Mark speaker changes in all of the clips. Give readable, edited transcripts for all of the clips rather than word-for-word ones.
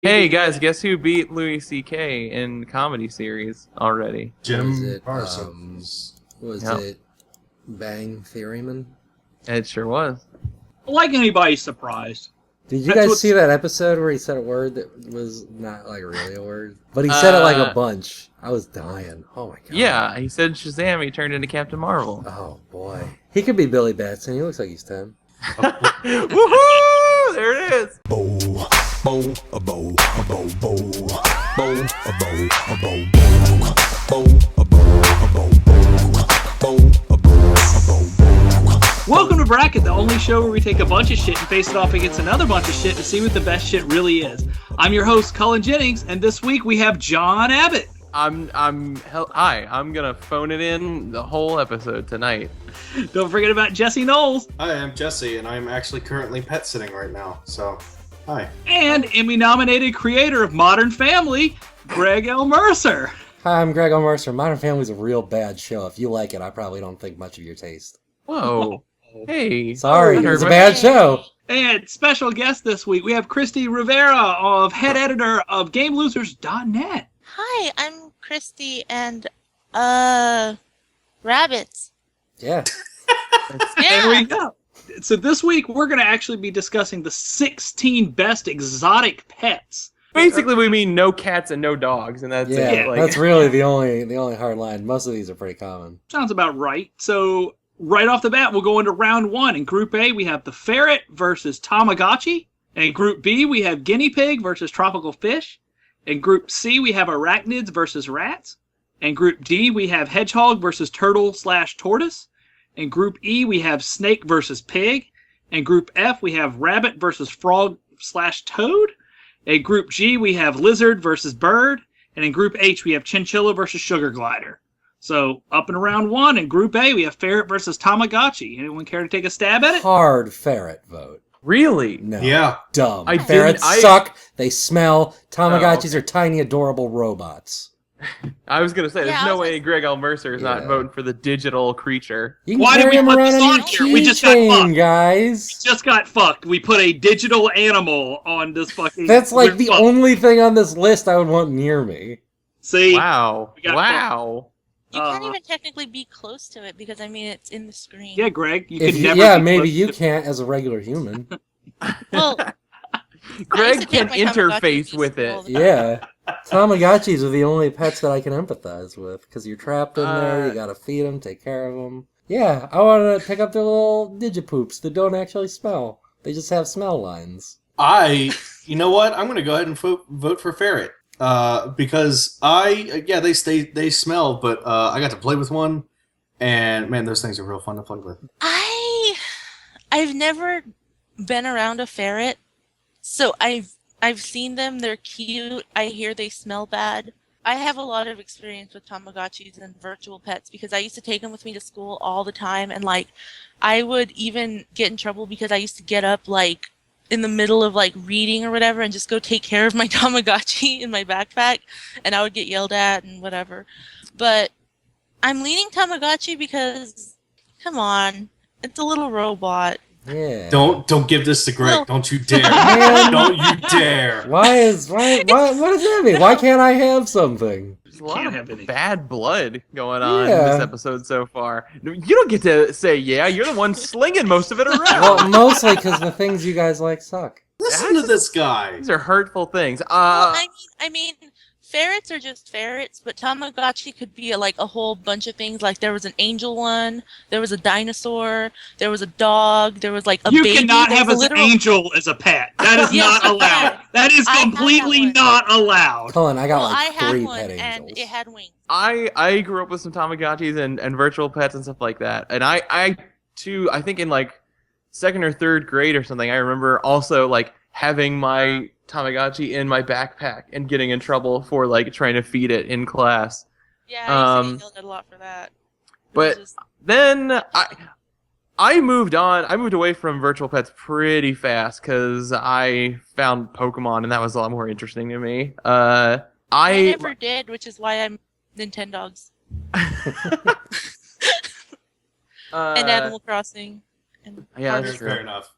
Speaker 1: Hey guys, guess who beat Louis C.K. in comedy series already?
Speaker 2: Jim
Speaker 3: Parsons. Was
Speaker 1: Yep,
Speaker 3: it Bang Theoryman?
Speaker 1: it sure was.
Speaker 4: Like anybody's surprised.
Speaker 3: Did you
Speaker 4: That's
Speaker 3: guys
Speaker 4: what's
Speaker 3: see that episode where he said a word that was not like really a word? But he said it like a bunch. I was dying. Oh my god.
Speaker 1: Yeah, he said Shazam, he turned into Captain Marvel.
Speaker 3: Oh boy. He could be Billy Batson. He looks like he's 10.
Speaker 1: Woohoo! There it is!
Speaker 2: Bow, bow, a bow, a bow, bow, bow, a bow, a bow, bow, bow, a bow, a bow, bow, a bow, a bow.
Speaker 4: Welcome to Bracket, the only show where we take a bunch of shit and face it off against another bunch of shit to see what the best shit really is. I'm your host, Cullen Jennings, and this week we have John Abbott.
Speaker 1: Hi, I'm gonna phone it in the whole episode tonight.
Speaker 4: Don't forget about Jesse Knowles.
Speaker 5: Hi, I'm Jesse, and I'm actually currently pet sitting right now, so hi.
Speaker 4: And Emmy-nominated creator of Modern Family, Greg L. Mercer.
Speaker 3: Hi, I'm Greg L. Mercer. Modern Family's a real bad show. If you like it, I probably don't think much of your taste.
Speaker 1: Whoa. Hey.
Speaker 3: Sorry, it's a bad show.
Speaker 4: And special guest this week, we have Christie Rivera, of head editor of GameLosers.net.
Speaker 6: Hi, I'm Christy and rabbits.
Speaker 3: Yeah.
Speaker 4: There we
Speaker 6: Yeah.
Speaker 4: go. So this week we're going to actually be discussing the 16 best exotic pets.
Speaker 1: Basically, we mean no cats and no dogs, and that's
Speaker 3: Yeah,
Speaker 1: it. Like,
Speaker 3: that's really the only hard line. Most of these are pretty common.
Speaker 4: Sounds about right. So right off the bat, we'll go into round one. In Group A, we have the ferret versus Tamagotchi. And in Group B, we have guinea pig versus tropical fish. In Group C, we have arachnids versus rats. In Group D, we have hedgehog versus turtle/tortoise. In Group E, we have snake versus pig. In Group F, we have rabbit versus frog/toad. In Group G, we have lizard versus bird. And in Group H, we have chinchilla versus sugar glider. So, up in round one, in Group A, we have ferret versus Tamagotchi. Anyone care to take a stab at it?
Speaker 3: Hard ferret vote.
Speaker 1: really?
Speaker 3: No.
Speaker 5: Yeah.
Speaker 3: Dumb.
Speaker 1: I
Speaker 3: Ferrets
Speaker 1: didn't- I-
Speaker 3: suck. They smell. Tamagotchis
Speaker 1: okay.
Speaker 3: are tiny, adorable robots.
Speaker 1: I was gonna say, there's
Speaker 6: Yeah, I
Speaker 1: no
Speaker 6: was
Speaker 1: way
Speaker 6: like-
Speaker 1: Greg L. Mercer is not
Speaker 3: Yeah.
Speaker 1: voting for the digital creature.
Speaker 3: You can
Speaker 4: Why did
Speaker 3: carry
Speaker 4: we
Speaker 3: them
Speaker 4: put
Speaker 3: around
Speaker 4: this
Speaker 3: on
Speaker 4: on
Speaker 3: your
Speaker 4: here? We just got
Speaker 3: keychain,
Speaker 4: fucked.
Speaker 3: guys.
Speaker 4: Just got fucked. We put a digital animal on this fucking...
Speaker 3: That's like
Speaker 4: we're
Speaker 3: the
Speaker 4: fucked.
Speaker 3: only thing on this list I would want near me.
Speaker 4: See?
Speaker 1: Wow.
Speaker 4: We got
Speaker 1: Wow.
Speaker 6: You can't
Speaker 4: Uh,
Speaker 6: even technically be close to it because, I mean, it's in the screen.
Speaker 4: Yeah, Greg, you
Speaker 3: If
Speaker 4: could
Speaker 3: you,
Speaker 4: never...
Speaker 3: yeah,
Speaker 4: be
Speaker 3: maybe
Speaker 4: close
Speaker 3: you
Speaker 4: to-
Speaker 3: can't as a regular human.
Speaker 6: Well,
Speaker 1: Greg
Speaker 6: to
Speaker 1: can
Speaker 6: take my Tamagotchi
Speaker 1: interface
Speaker 6: to
Speaker 1: with
Speaker 6: school
Speaker 1: it.
Speaker 6: all the time.
Speaker 3: Yeah. Tamagotchis are the only pets that I can empathize with because you're trapped in there, you
Speaker 1: Uh,
Speaker 3: gotta feed them, take care of them. Yeah, I want to pick up their little digipoops that don't actually smell. They just have smell lines.
Speaker 5: You know what? I'm gonna go ahead and vote for ferret. Because they smell, but I got to play with one, and man, those things are real fun to play with.
Speaker 6: I've never been around a ferret, so I've seen them. They're cute. I hear they smell bad. I have a lot of experience with Tamagotchis and virtual pets because I used to take them with me to school all the time, and like I would even get in trouble because I used to get up like in the middle of like reading or whatever and just go take care of my Tamagotchi in my backpack, and I would get yelled at and whatever. But I'm leaning Tamagotchi because, come on, it's a little robot.
Speaker 3: Yeah.
Speaker 5: Don't give this to Greg.
Speaker 6: Well-
Speaker 5: Don't you dare.
Speaker 3: Man.
Speaker 5: Don't you dare.
Speaker 3: Why what does that mean? Why can't I have something?
Speaker 1: There's a lot
Speaker 4: Can't
Speaker 1: of
Speaker 4: have any.
Speaker 1: bad blood going on in
Speaker 3: Yeah.
Speaker 1: this episode so far. You don't get to say, yeah, you're the one slinging most of it around.
Speaker 3: Well, mostly because the things you guys like suck.
Speaker 5: Listen to this guy.
Speaker 1: These are hurtful things.
Speaker 6: Well, I mean, ferrets are just ferrets, but Tamagotchi could be like a whole bunch of things. Like there was an angel one, there was a dinosaur, there was a dog, there was like a
Speaker 4: You
Speaker 6: baby.
Speaker 4: cannot
Speaker 6: there
Speaker 4: have
Speaker 6: was
Speaker 4: an
Speaker 6: a literal...
Speaker 4: angel as a pet. That is
Speaker 6: Yes,
Speaker 4: not
Speaker 6: you
Speaker 4: allowed.
Speaker 6: can.
Speaker 4: That is
Speaker 6: I have
Speaker 4: completely
Speaker 6: one.
Speaker 4: not allowed.
Speaker 3: Cullen, I got
Speaker 6: Well, I
Speaker 3: like
Speaker 6: had
Speaker 3: 3
Speaker 6: one,
Speaker 3: pet
Speaker 6: and
Speaker 3: angels.
Speaker 6: it had wings.
Speaker 1: I grew up with some Tamagotchis and virtual pets and stuff like that. And I too, I think in like 2nd or 3rd grade or something, I remember also like having my Tamagotchi in my backpack and getting in trouble for like trying to feed it in class.
Speaker 6: Yeah, I used to
Speaker 1: Um,
Speaker 6: get yelled at a lot for that.
Speaker 1: but-
Speaker 6: It was just-
Speaker 1: Then I moved on. I moved away from virtual pets pretty fast because I found Pokemon and that was a lot more interesting to me.
Speaker 6: I
Speaker 1: I
Speaker 6: never did, which is why I'm Nintendogs and Animal Crossing. And
Speaker 1: yeah, that's
Speaker 6: Harvest
Speaker 1: true.
Speaker 5: Fair enough.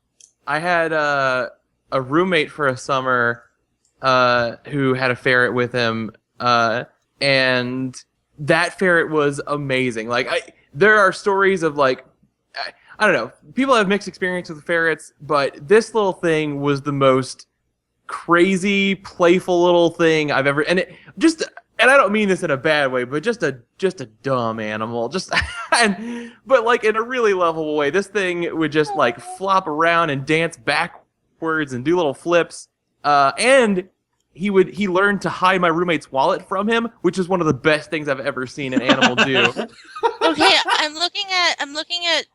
Speaker 1: I had a roommate for a summer who had a ferret with him, and that ferret was amazing. Like, there are stories of like, I don't know, people have mixed experience with ferrets, but this little thing was the most crazy, playful little thing I've ever, and I don't mean this in a bad way, but just a dumb animal. But like in a really lovable way. This thing would just like flop around and dance backwards and do little flips. And he learned to hide my roommate's wallet from him, which is one of the best things I've ever seen an animal do.
Speaker 6: Okay, I'm looking at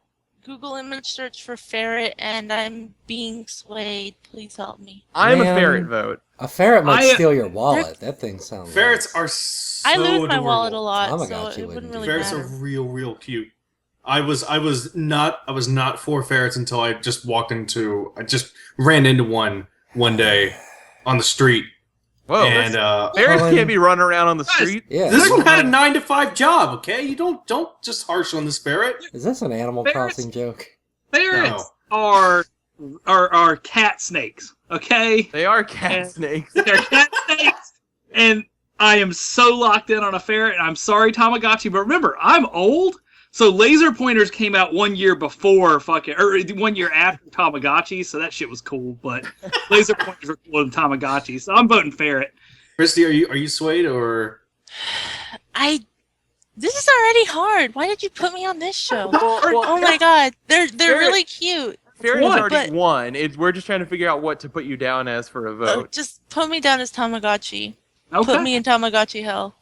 Speaker 6: Google image search for ferret, and I'm being swayed. Please help me.
Speaker 1: I'm a
Speaker 3: Man.
Speaker 1: ferret vote.
Speaker 3: A ferret might steal your wallet. That thing sounds.
Speaker 5: Ferrets are so
Speaker 6: I lose my
Speaker 5: adorable.
Speaker 6: wallet a lot, so
Speaker 3: Tamagotchi
Speaker 6: it
Speaker 3: wouldn't
Speaker 6: wouldn't
Speaker 3: do
Speaker 6: really
Speaker 5: Ferrets
Speaker 6: matter.
Speaker 5: are real cute. I was not for ferrets until I just ran into one day on the street.
Speaker 1: Whoa,
Speaker 5: And
Speaker 1: ferrets
Speaker 3: Cullen.
Speaker 1: can't be running around on the street.
Speaker 3: Yeah.
Speaker 5: this one had a 9 to 5 job. Okay, you don't just harsh on this ferret.
Speaker 3: Is this an Animal
Speaker 4: Ferrets-
Speaker 3: Crossing joke?
Speaker 4: Ferrets are cat snakes. Okay,
Speaker 1: They are cat
Speaker 4: Yeah.
Speaker 1: snakes.
Speaker 4: they're cat snakes, and I am so locked in on a ferret. And I'm sorry, Tamagotchi, but remember, I'm old. So laser pointers came out 1 year before 1 year after Tamagotchi, so that shit was cool. But laser pointers were cooler than Tamagotchi, so I'm voting ferret.
Speaker 5: Christy, are you swayed or?
Speaker 6: This is already hard. Why did you put me on this show?
Speaker 1: Well,
Speaker 6: Oh my god, they're
Speaker 1: Ferret-
Speaker 6: really cute.
Speaker 1: Ferret has already
Speaker 6: But-
Speaker 1: won. We're just trying to figure out what to put you down as for a
Speaker 6: Oh,
Speaker 1: vote.
Speaker 6: just put me down as Tamagotchi.
Speaker 4: Okay.
Speaker 6: Put me in Tamagotchi hell.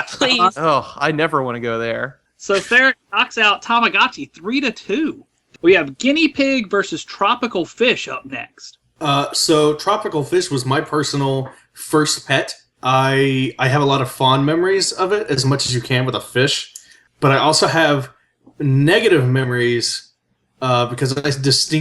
Speaker 6: Please.
Speaker 1: Oh, I never want to go there.
Speaker 4: So ferret knocks out Tamagotchi 3-2. We have guinea pig versus tropical fish up next.
Speaker 5: So tropical fish was my personal first pet. I have a lot of fond memories of it, as much as you can with a fish, but I also have negative memories because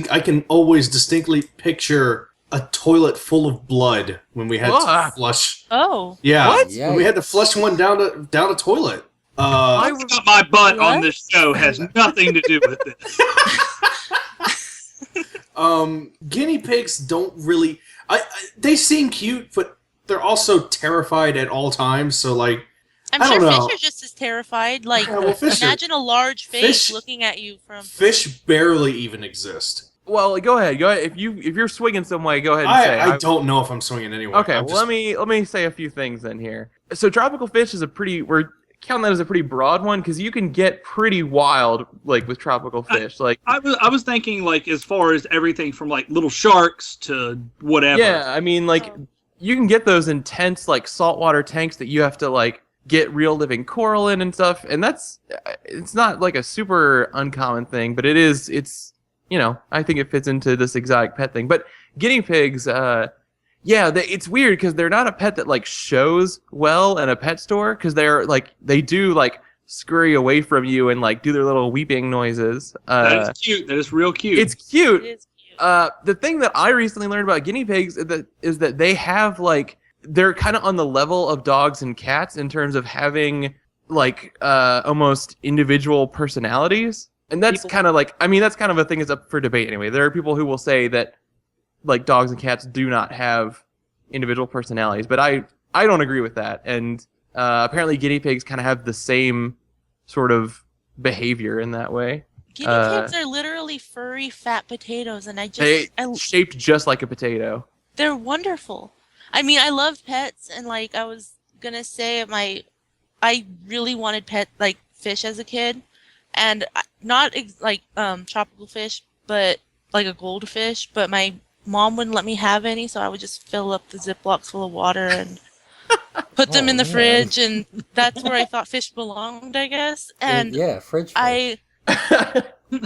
Speaker 5: I can always distinctly picture a toilet full of blood when we had
Speaker 1: Ah.
Speaker 5: to flush.
Speaker 6: Oh.
Speaker 5: Yeah,
Speaker 1: What?
Speaker 5: when we had to flush one down a toilet.
Speaker 4: Talking about my butt on
Speaker 6: What?
Speaker 4: this show has nothing to do with this.
Speaker 5: Guinea pigs don't really. They seem cute, but they're also terrified at all times. So like,
Speaker 6: I'm
Speaker 5: I
Speaker 6: sure
Speaker 5: don't
Speaker 6: fish
Speaker 5: know.
Speaker 6: are just as terrified. Like,
Speaker 5: Yeah, well, fish are-
Speaker 6: imagine a large fish
Speaker 5: fish-
Speaker 6: looking at you from.
Speaker 5: fish barely even exist.
Speaker 1: Well, go ahead. If you're swinging some way, go ahead and say.
Speaker 5: I don't know if I'm swinging anyway.
Speaker 1: Okay,
Speaker 5: I'm
Speaker 1: well,
Speaker 5: just-
Speaker 1: let me say a few things in here. So tropical fish is we're counting that as a pretty broad one because you can get pretty wild like with tropical fish. Like
Speaker 4: I was thinking like as far as everything from like little sharks to whatever.
Speaker 1: yeah, I mean like you can get those intense like saltwater tanks that you have to like get real living coral in and stuff, and it's not like a super uncommon thing, but it's I think it fits into this exotic pet thing. But guinea pigs, it's weird because they're not a pet that like shows well in a pet store because they're like they do like scurry away from you and like do their little weeping noises.
Speaker 4: That is cute. That is real cute.
Speaker 1: It's cute.
Speaker 6: It is cute.
Speaker 1: The thing that I recently learned about guinea pigs is that they have like they're kind of on the level of dogs and cats in terms of having like almost individual personalities. And that's kind of like, I mean, that's kind of a thing that's up for debate anyway. There are people who will say that like dogs and cats do not have individual personalities, but I don't agree with that. And apparently guinea pigs kind of have the same sort of behavior in that way.
Speaker 6: Guinea pigs are literally furry, fat potatoes, and
Speaker 1: Shaped just like a potato.
Speaker 6: they're wonderful. I mean, I love pets, and like I was gonna say, I really wanted like fish as a kid, and not tropical fish, but like a goldfish. But my mom wouldn't let me have any, so I would just fill up the Ziplocs full of water and put them in the
Speaker 3: man.
Speaker 6: fridge, and that's where I thought fish belonged, I guess. And
Speaker 3: yeah, fridge fish.
Speaker 6: yeah,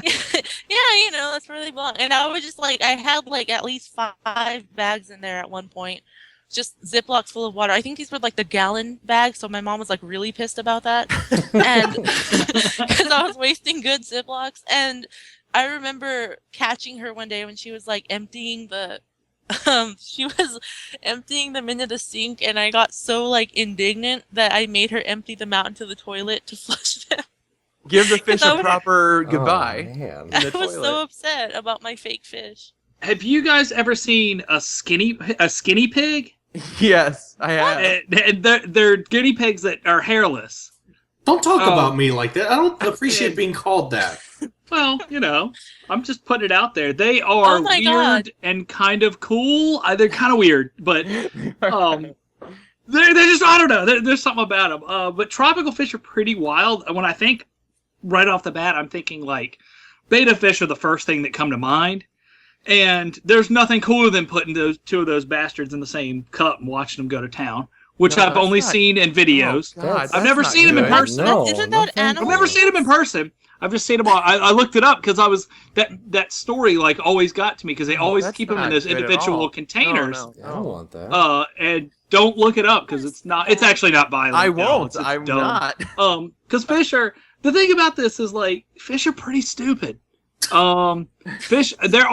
Speaker 6: that's where they belong. And I was just like, I had like at least 5 bags in there at one point, just Ziplocs full of water. I think these were like the gallon bags, so my mom was like really pissed about that, and because I was wasting good Ziplocs. And I remember catching her one day when she was like emptying she was emptying them into the sink, and I got so like indignant that I made her empty them out into the toilet to flush them.
Speaker 1: Give the fish
Speaker 6: I
Speaker 1: a
Speaker 6: was-
Speaker 1: proper
Speaker 3: Oh,
Speaker 1: goodbay.
Speaker 3: man.
Speaker 1: in the
Speaker 6: I was
Speaker 1: toilet.
Speaker 6: so upset about my fake fish.
Speaker 4: Have you guys ever seen a skinny pig?
Speaker 1: Yes, I have.
Speaker 4: And they're guinea pigs that are hairless.
Speaker 5: Don't talk about me like that. I don't appreciate being called that.
Speaker 4: Well, I'm just putting it out there. They are
Speaker 6: my
Speaker 4: weird
Speaker 6: God.
Speaker 4: and kind of cool. They're kind of weird, but they're just, I don't know. There's something about them. But tropical fish are pretty wild. When I think right off the bat, I'm thinking like betta fish are the first thing that come to mind. And there's nothing cooler than putting those two of those bastards in the same cup and watching them go to town, which
Speaker 1: No,
Speaker 4: I've only seen in videos.
Speaker 1: Oh, God,
Speaker 4: I've never
Speaker 1: that's
Speaker 4: seen
Speaker 1: not
Speaker 4: them in
Speaker 1: good.
Speaker 4: person.
Speaker 3: No,
Speaker 6: Isn't that
Speaker 3: no,
Speaker 6: animal?
Speaker 4: I've never seen them in person. I've just seen them all. I looked it up because I was that story like always got to me because they always
Speaker 1: That's
Speaker 4: keep them in
Speaker 1: not
Speaker 4: those
Speaker 1: good at
Speaker 4: individual
Speaker 1: all.
Speaker 4: containers.
Speaker 1: No,
Speaker 3: I don't want that.
Speaker 4: And don't look it up because it's actually not violent.
Speaker 1: I
Speaker 4: No,
Speaker 1: won't.
Speaker 4: it's
Speaker 1: I'm
Speaker 4: dumb.
Speaker 1: not.
Speaker 4: Because the thing about this is like fish are pretty stupid. Fish their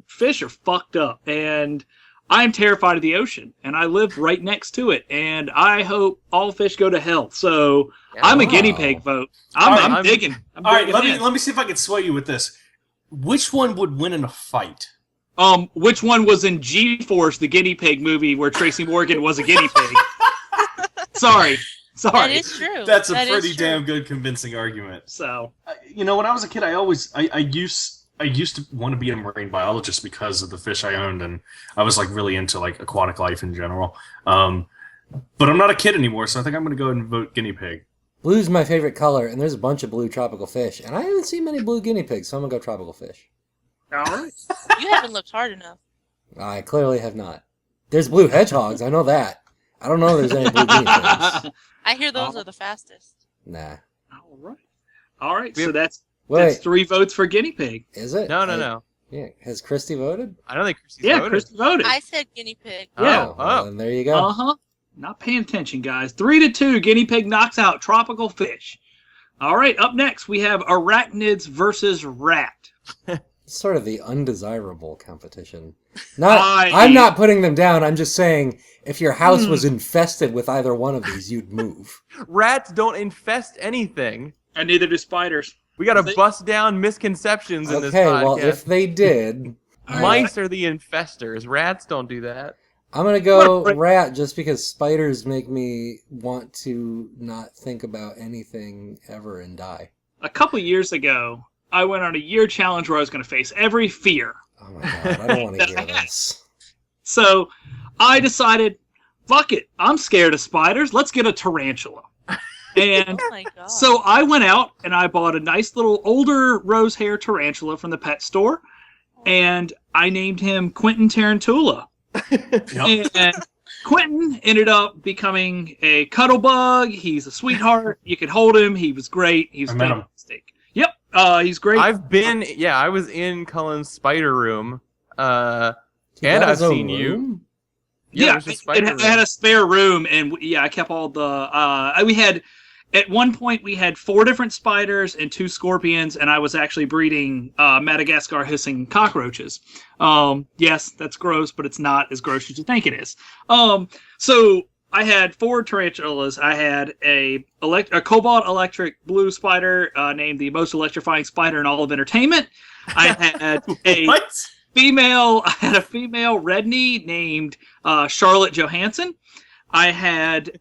Speaker 4: fish are fucked up, and I'm terrified of the ocean, and I live right next to it, and I hope all fish go to hell. So I'm a guinea pig vote. I'm digging. I'm
Speaker 5: All right,
Speaker 4: digging in.
Speaker 5: let me see if I can sway you with this. Which one would win in a fight?
Speaker 4: Which one was in G-Force, the guinea pig movie where Tracy Morgan was a guinea pig? Sorry.
Speaker 6: That is true.
Speaker 5: That's a
Speaker 6: That is
Speaker 5: pretty
Speaker 6: true.
Speaker 5: damn good convincing argument.
Speaker 4: So
Speaker 5: When I was a kid, I used to want to be a marine biologist because of the fish I owned, and I was like really into like aquatic life in general. But I'm not a kid anymore, so I think I'm going to go ahead and vote guinea pig.
Speaker 3: Blue's my favorite color, and there's a bunch of blue tropical fish, and I haven't seen many blue guinea pigs, so I'm gonna go tropical fish.
Speaker 4: all right.
Speaker 6: You haven't looked hard enough.
Speaker 3: I clearly have not. There's blue hedgehogs, I know that. I don't know if there's any blue guinea pigs.
Speaker 6: I hear those are the fastest.
Speaker 3: Nah.
Speaker 4: All right.
Speaker 1: We
Speaker 4: So
Speaker 1: have-
Speaker 4: that's
Speaker 3: Wait,
Speaker 4: 3 votes for guinea pig.
Speaker 3: is it?
Speaker 1: No.
Speaker 3: Yeah, has Christie voted?
Speaker 1: I don't think Christie's
Speaker 4: Yeah,
Speaker 1: voted.
Speaker 4: Christy voted.
Speaker 6: I said guinea pig.
Speaker 4: Yeah.
Speaker 3: Oh, well, then there you go.
Speaker 4: Uh-huh. Not paying attention, guys. 3-2. Guinea pig knocks out tropical fish. All right. Up next, we have arachnids versus rat.
Speaker 3: It's sort of the undesirable competition.
Speaker 4: I-
Speaker 3: I'm not putting them down. I'm just saying, if your house was infested with either one of these, you'd move.
Speaker 1: Rats don't infest anything.
Speaker 4: And neither do spiders.
Speaker 1: We got to
Speaker 4: They-
Speaker 1: bust down misconceptions in this
Speaker 3: Okay,
Speaker 1: podcast.
Speaker 3: well, if they did,
Speaker 1: Mice are the infestors. Rats don't do that.
Speaker 3: I'm gonna go
Speaker 4: Right.
Speaker 3: rat just because spiders make me want to not think about anything ever and die.
Speaker 4: A couple years ago, I went on a year challenge where I was going to face every fear.
Speaker 3: Oh my god, I don't want to
Speaker 4: That
Speaker 3: hear
Speaker 4: I had.
Speaker 3: this.
Speaker 4: So I decided, fuck it. I'm scared of spiders. Let's get a tarantula. And
Speaker 6: Oh my god.
Speaker 4: so I went out and I bought a nice little older rose hair tarantula from the pet store. And I named him Quentin Tarantula.
Speaker 5: Yep.
Speaker 4: And Quentin ended up becoming a cuddle bug. He's a sweetheart. You could hold him. He was great. He was
Speaker 5: I met him.
Speaker 4: fantastic. Yep. He's great.
Speaker 1: I was in Cullen's spider room.
Speaker 3: He
Speaker 1: And
Speaker 3: got
Speaker 1: I've
Speaker 3: his own
Speaker 1: seen you.
Speaker 3: room?
Speaker 4: Yeah,
Speaker 1: there's a spider
Speaker 4: it had a spare room, and I kept all the. We had, at one point, we had 4 different spiders and 2 scorpions, and I was actually breeding Madagascar hissing cockroaches. Yes, that's gross, but it's not as gross as you think it is. So I had 4 tarantulas. I had a cobalt electric blue spider named the most electrifying spider in all of entertainment. I had a.
Speaker 5: What?
Speaker 4: I had a female redknee named Charlotte Johansson. I had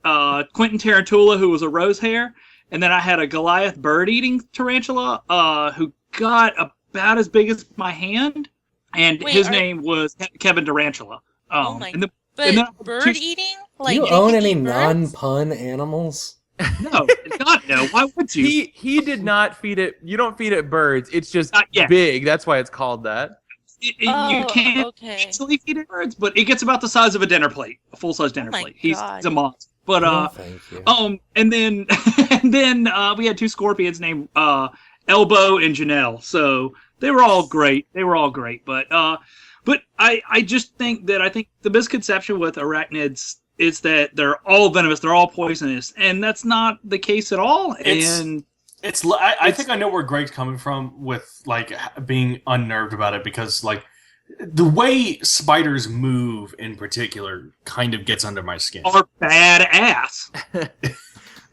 Speaker 4: Quentin Tarantula, who was a rose hair, and then I had a Goliath bird-eating tarantula who got about as big as my hand, and
Speaker 6: Wait,
Speaker 4: his name was Kevin Tarantula.
Speaker 6: Oh my
Speaker 4: and
Speaker 6: But
Speaker 4: and then-
Speaker 6: bird eating? Like
Speaker 3: Do you
Speaker 6: they
Speaker 3: own
Speaker 6: can
Speaker 3: any
Speaker 6: eat birds?
Speaker 3: non-pun animals?
Speaker 4: no, God no. Why would you?
Speaker 1: He did not feed it. You don't feed it birds. It's just
Speaker 4: Not yet.
Speaker 1: big. That's why it's called that.
Speaker 4: You
Speaker 6: Oh,
Speaker 4: can't
Speaker 6: okay.
Speaker 4: easily feed it birds, but it gets about the size of a dinner plate, a full-size dinner
Speaker 6: my
Speaker 4: plate. He's
Speaker 6: God.
Speaker 4: a monster. But
Speaker 3: No, thank you.
Speaker 4: and then we had 2 scorpions named Elbow and Janelle. So they were all great. But I just think that the misconception with arachnids is that they're all venomous, they're all poisonous, and that's not the case at all.
Speaker 5: I think I know where Greg's coming from with like being unnerved about it because like the way spiders move in particular kind of gets under my skin.
Speaker 4: Are badass.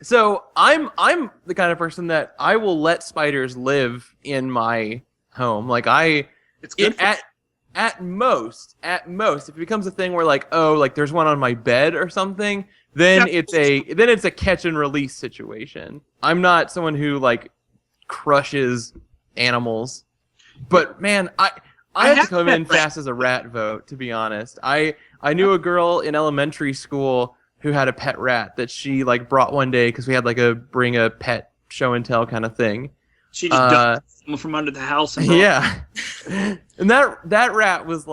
Speaker 1: So I'm the kind of person that I will let spiders live in my home. Like
Speaker 4: It's good.
Speaker 1: at most, if it becomes a thing where like, oh, like there's one on my bed or something, then it's a catch and release situation. I'm not someone who like crushes animals, but man, I have to come in fast as a rat vote, to be honest. I knew a girl in elementary school who had a pet rat that she like brought one day because we had like a bring a pet show and tell kind of thing.
Speaker 4: She just dumped someone from under the house. And
Speaker 1: yeah, and that rat was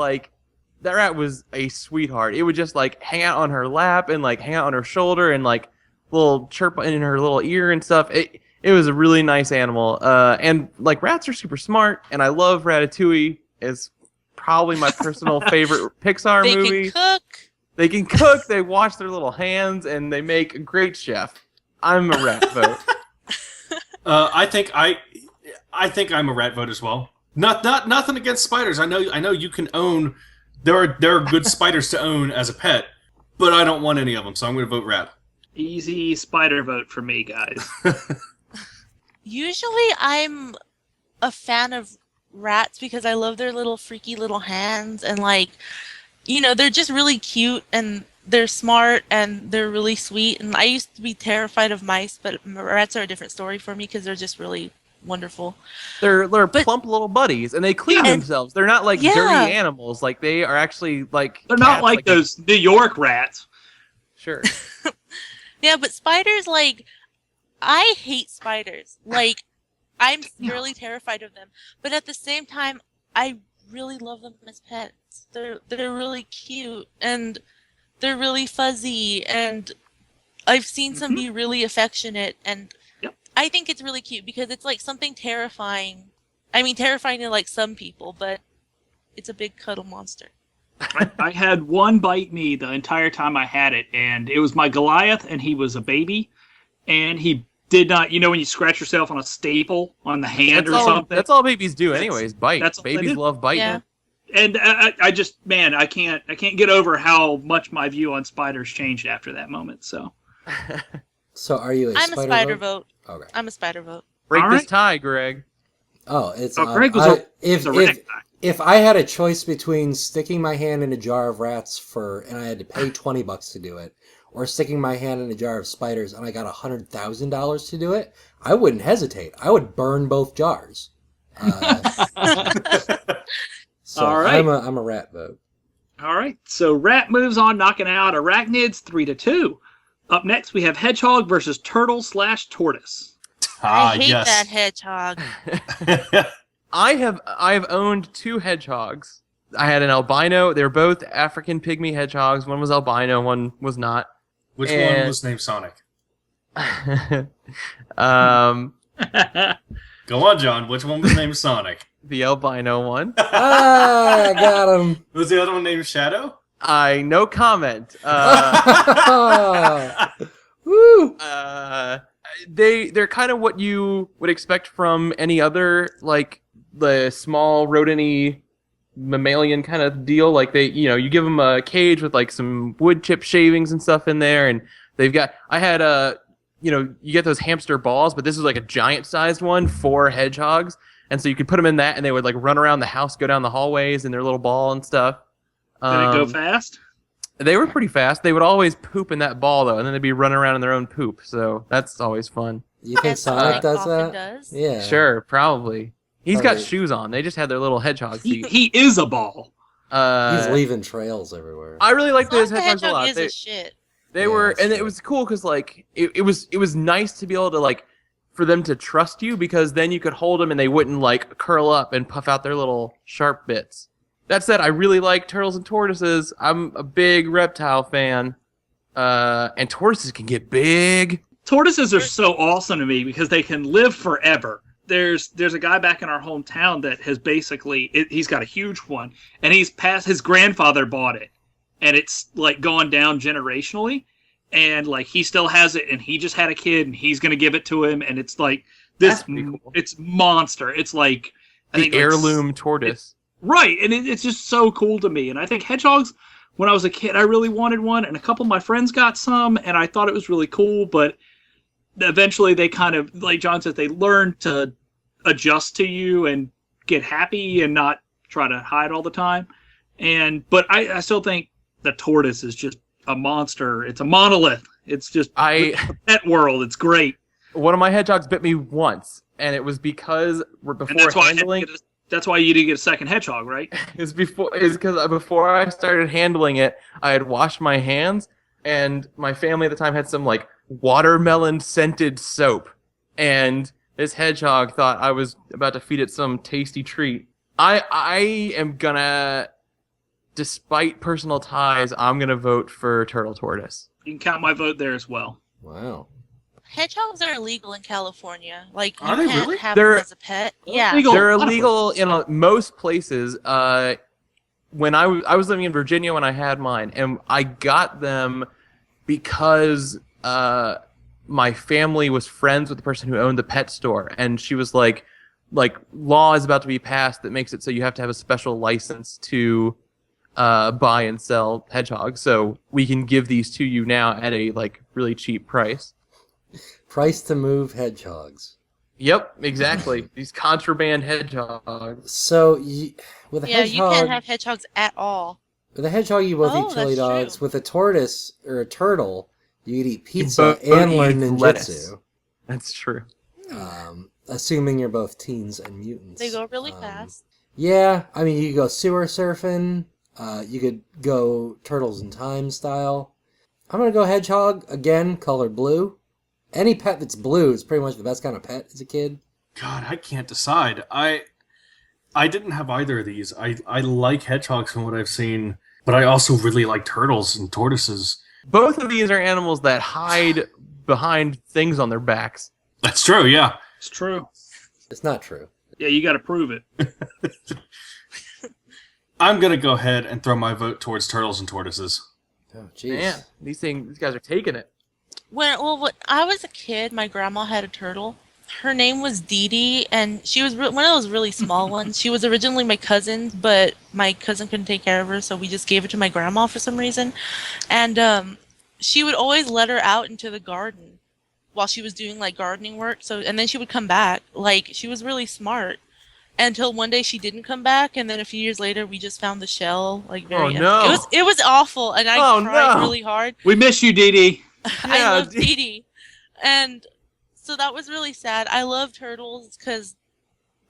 Speaker 1: a sweetheart. It would just like hang out on her lap and like hang out on her shoulder and like little chirp in her little ear and stuff. It was a really nice animal. And like rats are super smart, and I love Ratatouille. It's probably my personal favorite Pixar movie. They can cook. They wash their little hands, and they make a great chef. I'm a rat vote.
Speaker 5: I think I'm a rat vote as well. Nothing against spiders. I know you can own. There are good spiders to own as a pet, but I don't want any of them, so I'm going to vote rat.
Speaker 4: Easy spider vote for me, guys.
Speaker 6: Usually, I'm a fan of rats because I love their little freaky little hands, and like, they're just really cute and they're smart and they're really sweet. And I used to be terrified of mice, but rats are a different story for me because they're just really wonderful.
Speaker 1: They're plump little buddies, and they clean themselves. They're not like dirty animals. Like they are actually like
Speaker 4: they're not like those New York rats.
Speaker 1: Sure.
Speaker 6: Yeah, but spiders, like, I hate spiders. Like, I'm really terrified of them. But at the same time, I really love them as pets. They're really cute and they're really fuzzy, and I've seen some be really affectionate, and I think it's really cute because it's like something terrifying. I mean, terrifying to like some people, but it's a big cuddle monster.
Speaker 4: I had one bite me the entire time I had it, and it was my Goliath, and he was a baby, and he did not, when you scratch yourself on a staple on the hand something.
Speaker 1: That's all babies do anyways, bite. Babies love biting.
Speaker 6: Yeah.
Speaker 4: And I just, man, I can't get over how much my view on spiders changed after that moment, so.
Speaker 3: So are you
Speaker 6: I'm a spider vote.
Speaker 3: Okay.
Speaker 6: I'm a spider vote.
Speaker 1: Break this tie, Greg.
Speaker 3: Oh, it's
Speaker 4: Greg was
Speaker 3: if I had a choice between sticking my hand in a jar of rats and I had to pay $20 to do it, or sticking my hand in a jar of spiders and I got $100,000 to do it, I wouldn't hesitate. I would burn both jars. So
Speaker 4: all right.
Speaker 3: I'm a rat vote.
Speaker 4: All right. So rat moves on, knocking out arachnids 3-2. Up next, we have hedgehog versus turtle/tortoise.
Speaker 6: I hate that hedgehog.
Speaker 1: I've owned 2 hedgehogs. I had an albino. They were both African pygmy hedgehogs. One was albino, one was not.
Speaker 5: Which one was named Sonic? Go on, John. Which one was named Sonic?
Speaker 1: The albino one.
Speaker 3: I got him.
Speaker 5: Was the other one named Shadow?
Speaker 1: No comment.
Speaker 3: Woo!
Speaker 1: They're kind of what you would expect from any other, like, the small rodent-y mammalian kind of deal. Like you give them a cage with like some wood chip shavings and stuff in there, and they've got. I had you get those hamster balls, but this was like a giant-sized one for hedgehogs, and so you could put them in that, and they would like run around the house, go down the hallways in their little ball and stuff.
Speaker 4: Did it go fast?
Speaker 1: They were pretty fast. They would always poop in that ball though, and then they'd be running around in their own poop. So that's always fun.
Speaker 3: You think Sonic does that?
Speaker 6: Does.
Speaker 3: Yeah.
Speaker 1: Sure, probably. He's got shoes on. They just had their little hedgehog feet.
Speaker 4: He is a ball.
Speaker 3: He's leaving trails everywhere.
Speaker 1: I really like those hedgehogs a
Speaker 6: Hedgehog
Speaker 1: lot.
Speaker 6: is a shit.
Speaker 1: They were, and it was cool because like it was nice to be able to like for them to trust you, because then you could hold them and they wouldn't like curl up and puff out their little sharp bits. That said, I really like turtles and tortoises. I'm a big reptile fan, and tortoises can get big.
Speaker 4: Tortoises are so awesome to me because they can live forever. There's a guy back in our hometown that has basically he's got a huge one, and his grandfather bought it, and it's like going down generationally, and like he still has it, and he just had a kid, and he's gonna give it to him, and it's like this,
Speaker 1: cool.
Speaker 4: It's monster. It's like
Speaker 1: the heirloom tortoise.
Speaker 4: Right, and it's just so cool to me. And I think hedgehogs, when I was a kid, I really wanted one, and a couple of my friends got some, and I thought it was really cool, but eventually they kind of, like John says, they learn to adjust to you and get happy and not try to hide all the time. But I still think the tortoise is just a monster. It's a monolith. It's just the pet world. It's great.
Speaker 1: One of my hedgehogs bit me once, and it was because
Speaker 4: That's why you didn't get a second hedgehog, right?
Speaker 1: It's because before I started handling it, I had washed my hands, and my family at the time had some like watermelon scented soap, and this hedgehog thought I was about to feed it some tasty treat. I am gonna, despite personal ties, I'm gonna vote for turtle tortoise.
Speaker 4: You can count my vote there as well.
Speaker 3: Wow.
Speaker 6: Hedgehogs are illegal in California. Like, you
Speaker 5: Are they
Speaker 6: can't
Speaker 5: really?
Speaker 6: have
Speaker 1: They're
Speaker 6: them as a pet. Yeah.
Speaker 4: illegal.
Speaker 1: They're illegal in most places. When I was living in Virginia when I had mine, and I got them because my family was friends with the person who owned the pet store, and she was like law is about to be passed that makes it so you have to have a special license to buy and sell hedgehogs. So we can give these to you now at a like really cheap price.
Speaker 3: Price to move hedgehogs.
Speaker 1: Yep, exactly. These contraband hedgehogs.
Speaker 3: So with a
Speaker 6: Yeah,
Speaker 3: hedgehog,
Speaker 6: you can't have hedgehogs at all.
Speaker 3: with a hedgehog, you both
Speaker 6: Oh,
Speaker 3: eat chili
Speaker 6: that's true.
Speaker 3: dogs. With a tortoise or a turtle, you could eat pizza
Speaker 1: both
Speaker 3: and
Speaker 1: eat
Speaker 3: learn
Speaker 1: lettuce.
Speaker 3: ninjutsu.
Speaker 1: That's true.
Speaker 3: Assuming you're both teens and mutants.
Speaker 6: They go really fast.
Speaker 3: Yeah, I mean, you could go sewer surfing. You could go Turtles in Time style. I'm gonna go hedgehog again, colored blue. Any pet that's blue is pretty much the best kind of pet as a kid.
Speaker 5: God, I can't decide. I didn't have either of these. I like hedgehogs from what I've seen, but I also really like turtles and tortoises.
Speaker 1: Both of these are animals that hide behind things on their backs.
Speaker 5: That's true, yeah.
Speaker 4: It's true.
Speaker 3: It's not true.
Speaker 4: Yeah, you got to prove it.
Speaker 5: I'm going to go ahead and throw my vote towards turtles and tortoises.
Speaker 3: Oh, jeez.
Speaker 1: Man, these guys are taking it.
Speaker 6: When I was a kid, my grandma had a turtle. Her name was Dee Dee, and she was one of those really small ones. She was originally my cousin, but my cousin couldn't take care of her, so we just gave it to my grandma for some reason. And she would always let her out into the garden while she was doing like gardening work. And then she would come back. Like, she was really smart. Until one day she didn't come back, and then a few years later we just found the shell like very empty.
Speaker 1: no.
Speaker 6: It was awful, and I cried really hard.
Speaker 4: We miss you, Dee Dee.
Speaker 6: I
Speaker 1: Yeah,
Speaker 6: love Dee Dee. And so that was really sad. I love turtles because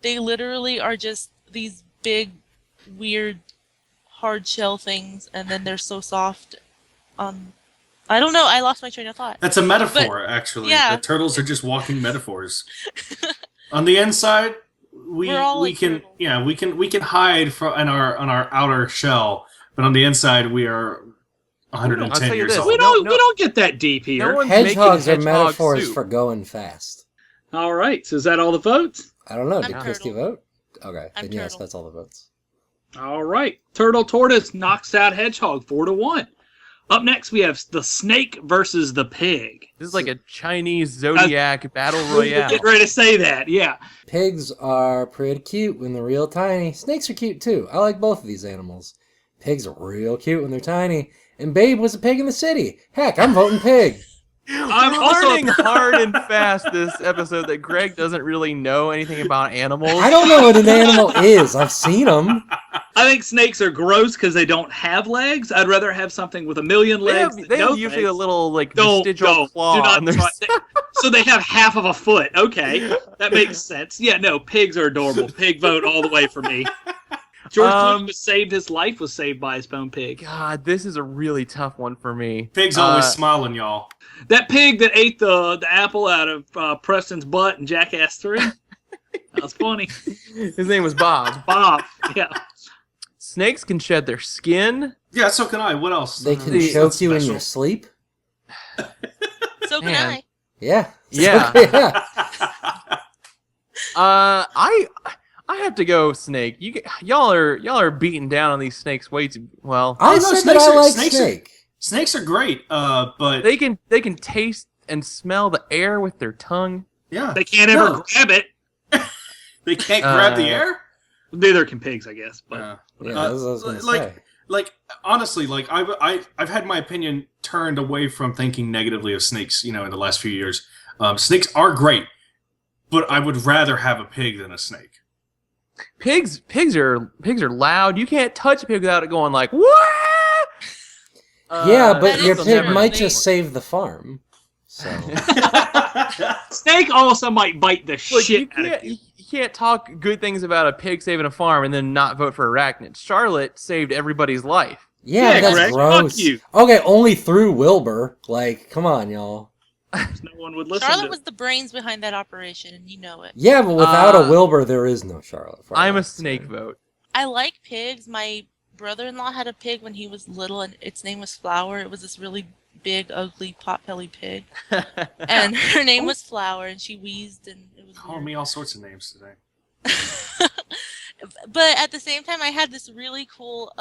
Speaker 6: they literally are just these big, weird, hard shell things, and then they're so soft. I don't know. I lost my train of thought.
Speaker 5: That's a metaphor, actually.
Speaker 6: yeah.
Speaker 5: The turtles are just walking metaphors. On the inside, we can
Speaker 6: turtles.
Speaker 5: we can hide on our outer shell, but on the inside we are
Speaker 1: I'll
Speaker 5: 110
Speaker 1: tell you
Speaker 5: years
Speaker 1: this.
Speaker 5: old.
Speaker 4: We
Speaker 1: No,
Speaker 4: don't get that deep here.
Speaker 1: No one's
Speaker 3: Hedgehogs are
Speaker 1: making hedgehog
Speaker 3: metaphors
Speaker 1: soup.
Speaker 3: for going fast.
Speaker 4: All right. So is that all the votes?
Speaker 3: I don't know.
Speaker 6: I'm
Speaker 3: Did Christie
Speaker 6: turtle.
Speaker 3: vote? Okay.
Speaker 6: I'm
Speaker 3: Then yes,
Speaker 6: turtle.
Speaker 3: that's all the votes.
Speaker 4: All right. Turtle tortoise knocks out hedgehog 4-1. Up next we have the snake versus the pig.
Speaker 1: This is like a Chinese zodiac battle royale.
Speaker 4: Get ready to say that. Yeah.
Speaker 3: Pigs are pretty cute when they're real tiny. Snakes are cute too. I like both of these animals. Pigs are real cute when they're tiny. And Babe was a pig in the city. Heck, I'm voting pig.
Speaker 4: I'm
Speaker 1: We're
Speaker 4: also
Speaker 1: learning hard and fast this episode that Greg doesn't really know anything about animals.
Speaker 3: I don't know what an animal is. I've seen them.
Speaker 4: I think snakes are gross because they don't have legs. I'd rather have something with a million
Speaker 1: They
Speaker 4: legs.
Speaker 1: have,
Speaker 4: than no
Speaker 1: have usually
Speaker 4: legs.
Speaker 1: a little like
Speaker 4: Don't
Speaker 1: vestigial
Speaker 4: do
Speaker 1: claw
Speaker 4: not
Speaker 1: on their
Speaker 4: try. So they have half of a foot. Okay, that makes sense. Yeah, no, pigs are adorable. Pig vote all the way for me. George Clooney was saved. His life was saved by his own pig.
Speaker 1: God, this is a really tough one for me.
Speaker 5: Pig's always smiling, y'all.
Speaker 4: That pig that ate the apple out of Preston's butt in Jackass 3. That was funny.
Speaker 1: His name was Bob.
Speaker 4: Bob. Yeah.
Speaker 1: Snakes can shed their skin.
Speaker 5: Yeah, so can I. What else?
Speaker 3: They can
Speaker 1: See,
Speaker 3: choke
Speaker 5: that's
Speaker 3: you in
Speaker 5: special.
Speaker 3: your sleep.
Speaker 6: So can
Speaker 1: Man.
Speaker 6: I.
Speaker 3: Yeah.
Speaker 1: Yeah.
Speaker 3: yeah.
Speaker 1: I have to go snake. Y'all are beating down on these snakes way too well.
Speaker 3: I
Speaker 5: no,
Speaker 3: said that
Speaker 5: snakes
Speaker 3: I
Speaker 5: are-
Speaker 3: like
Speaker 5: snakes are-
Speaker 3: snake.
Speaker 5: Snakes are great, but
Speaker 1: They can taste and smell the air with their tongue.
Speaker 5: yeah,
Speaker 4: They can't ever
Speaker 5: No.
Speaker 4: grab it.
Speaker 5: they can't grab the air.
Speaker 4: Neither can pigs, I guess. But
Speaker 3: Yeah, that's what I was going to
Speaker 5: like,
Speaker 3: say.
Speaker 5: like honestly, like I've had my opinion turned away from thinking negatively of snakes. In the last few years, snakes are great, but I would rather have a pig than a snake.
Speaker 1: Pigs are loud. You can't touch a pig without it going like what?
Speaker 3: Yeah, but
Speaker 6: That
Speaker 3: your
Speaker 6: is
Speaker 3: pig
Speaker 6: true.
Speaker 3: might just save the farm. So
Speaker 4: Snake also might bite the
Speaker 1: Look,
Speaker 4: shit out of you.
Speaker 1: you can't talk good things about a pig saving a farm and then not vote for arachnids. Charlotte saved everybody's life.
Speaker 3: yeah,
Speaker 4: Yeah,
Speaker 3: that's
Speaker 4: Greg,
Speaker 3: gross.
Speaker 4: fuck you.
Speaker 3: Okay, only through Wilbur. Like, come on, y'all.
Speaker 4: No one would listen
Speaker 6: Charlotte
Speaker 4: to
Speaker 6: was the brains behind that operation, and you know it.
Speaker 3: Yeah, but without a
Speaker 1: Uh,
Speaker 3: Wilbur, there is no Charlotte.
Speaker 1: I'm a snake vote.
Speaker 6: I like pigs. My brother-in-law had a pig when he was little, and its name was Flower. It was this really big, ugly, pot-bellied pig, and her name was Flower, and she wheezed, and it was
Speaker 5: Call
Speaker 6: weird.
Speaker 5: me all sorts of names today.
Speaker 6: But at the same time, I had this really cool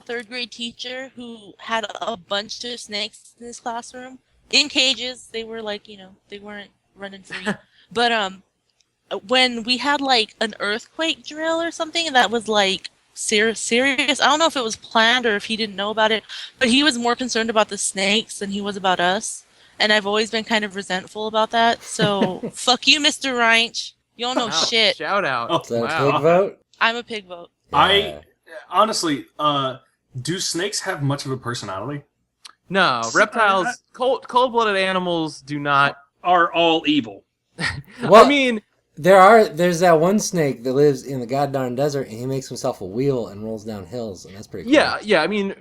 Speaker 6: third grade teacher who had a bunch of snakes in his classroom in cages. They were like, they weren't running free. But when we had like an earthquake drill or something that was like serious, I don't know if it was planned or if he didn't know about it, but he was more concerned about the snakes than he was about us. And I've always been kind of resentful about that. So fuck you, Mr. Reinch. You don't know
Speaker 1: Wow,
Speaker 6: shit.
Speaker 1: Shout out.
Speaker 5: Oh,
Speaker 3: Is that a
Speaker 1: Wow.
Speaker 3: pig vote?
Speaker 6: I'm a pig vote.
Speaker 3: Yeah.
Speaker 5: Honestly, do snakes have much of a personality?
Speaker 1: No, reptiles, cold-blooded animals do not.
Speaker 4: are all evil.
Speaker 3: Well,
Speaker 1: I mean,
Speaker 3: there's that one snake that lives in the goddamn desert, and he makes himself a wheel and rolls down hills, and that's pretty cool.
Speaker 1: yeah. I mean,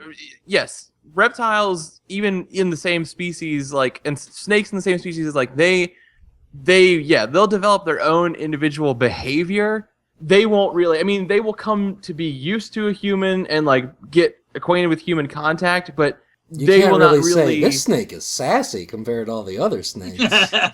Speaker 1: yes, reptiles, even in the same species, like, and snakes in the same species, like they'll develop their own individual behavior. They won't really. I mean, they will come to be used to a human and like get acquainted with human contact, but
Speaker 3: You
Speaker 1: they
Speaker 3: can't
Speaker 1: will
Speaker 3: really
Speaker 1: not
Speaker 3: say
Speaker 1: really.
Speaker 3: this snake is sassy compared to all the other snakes.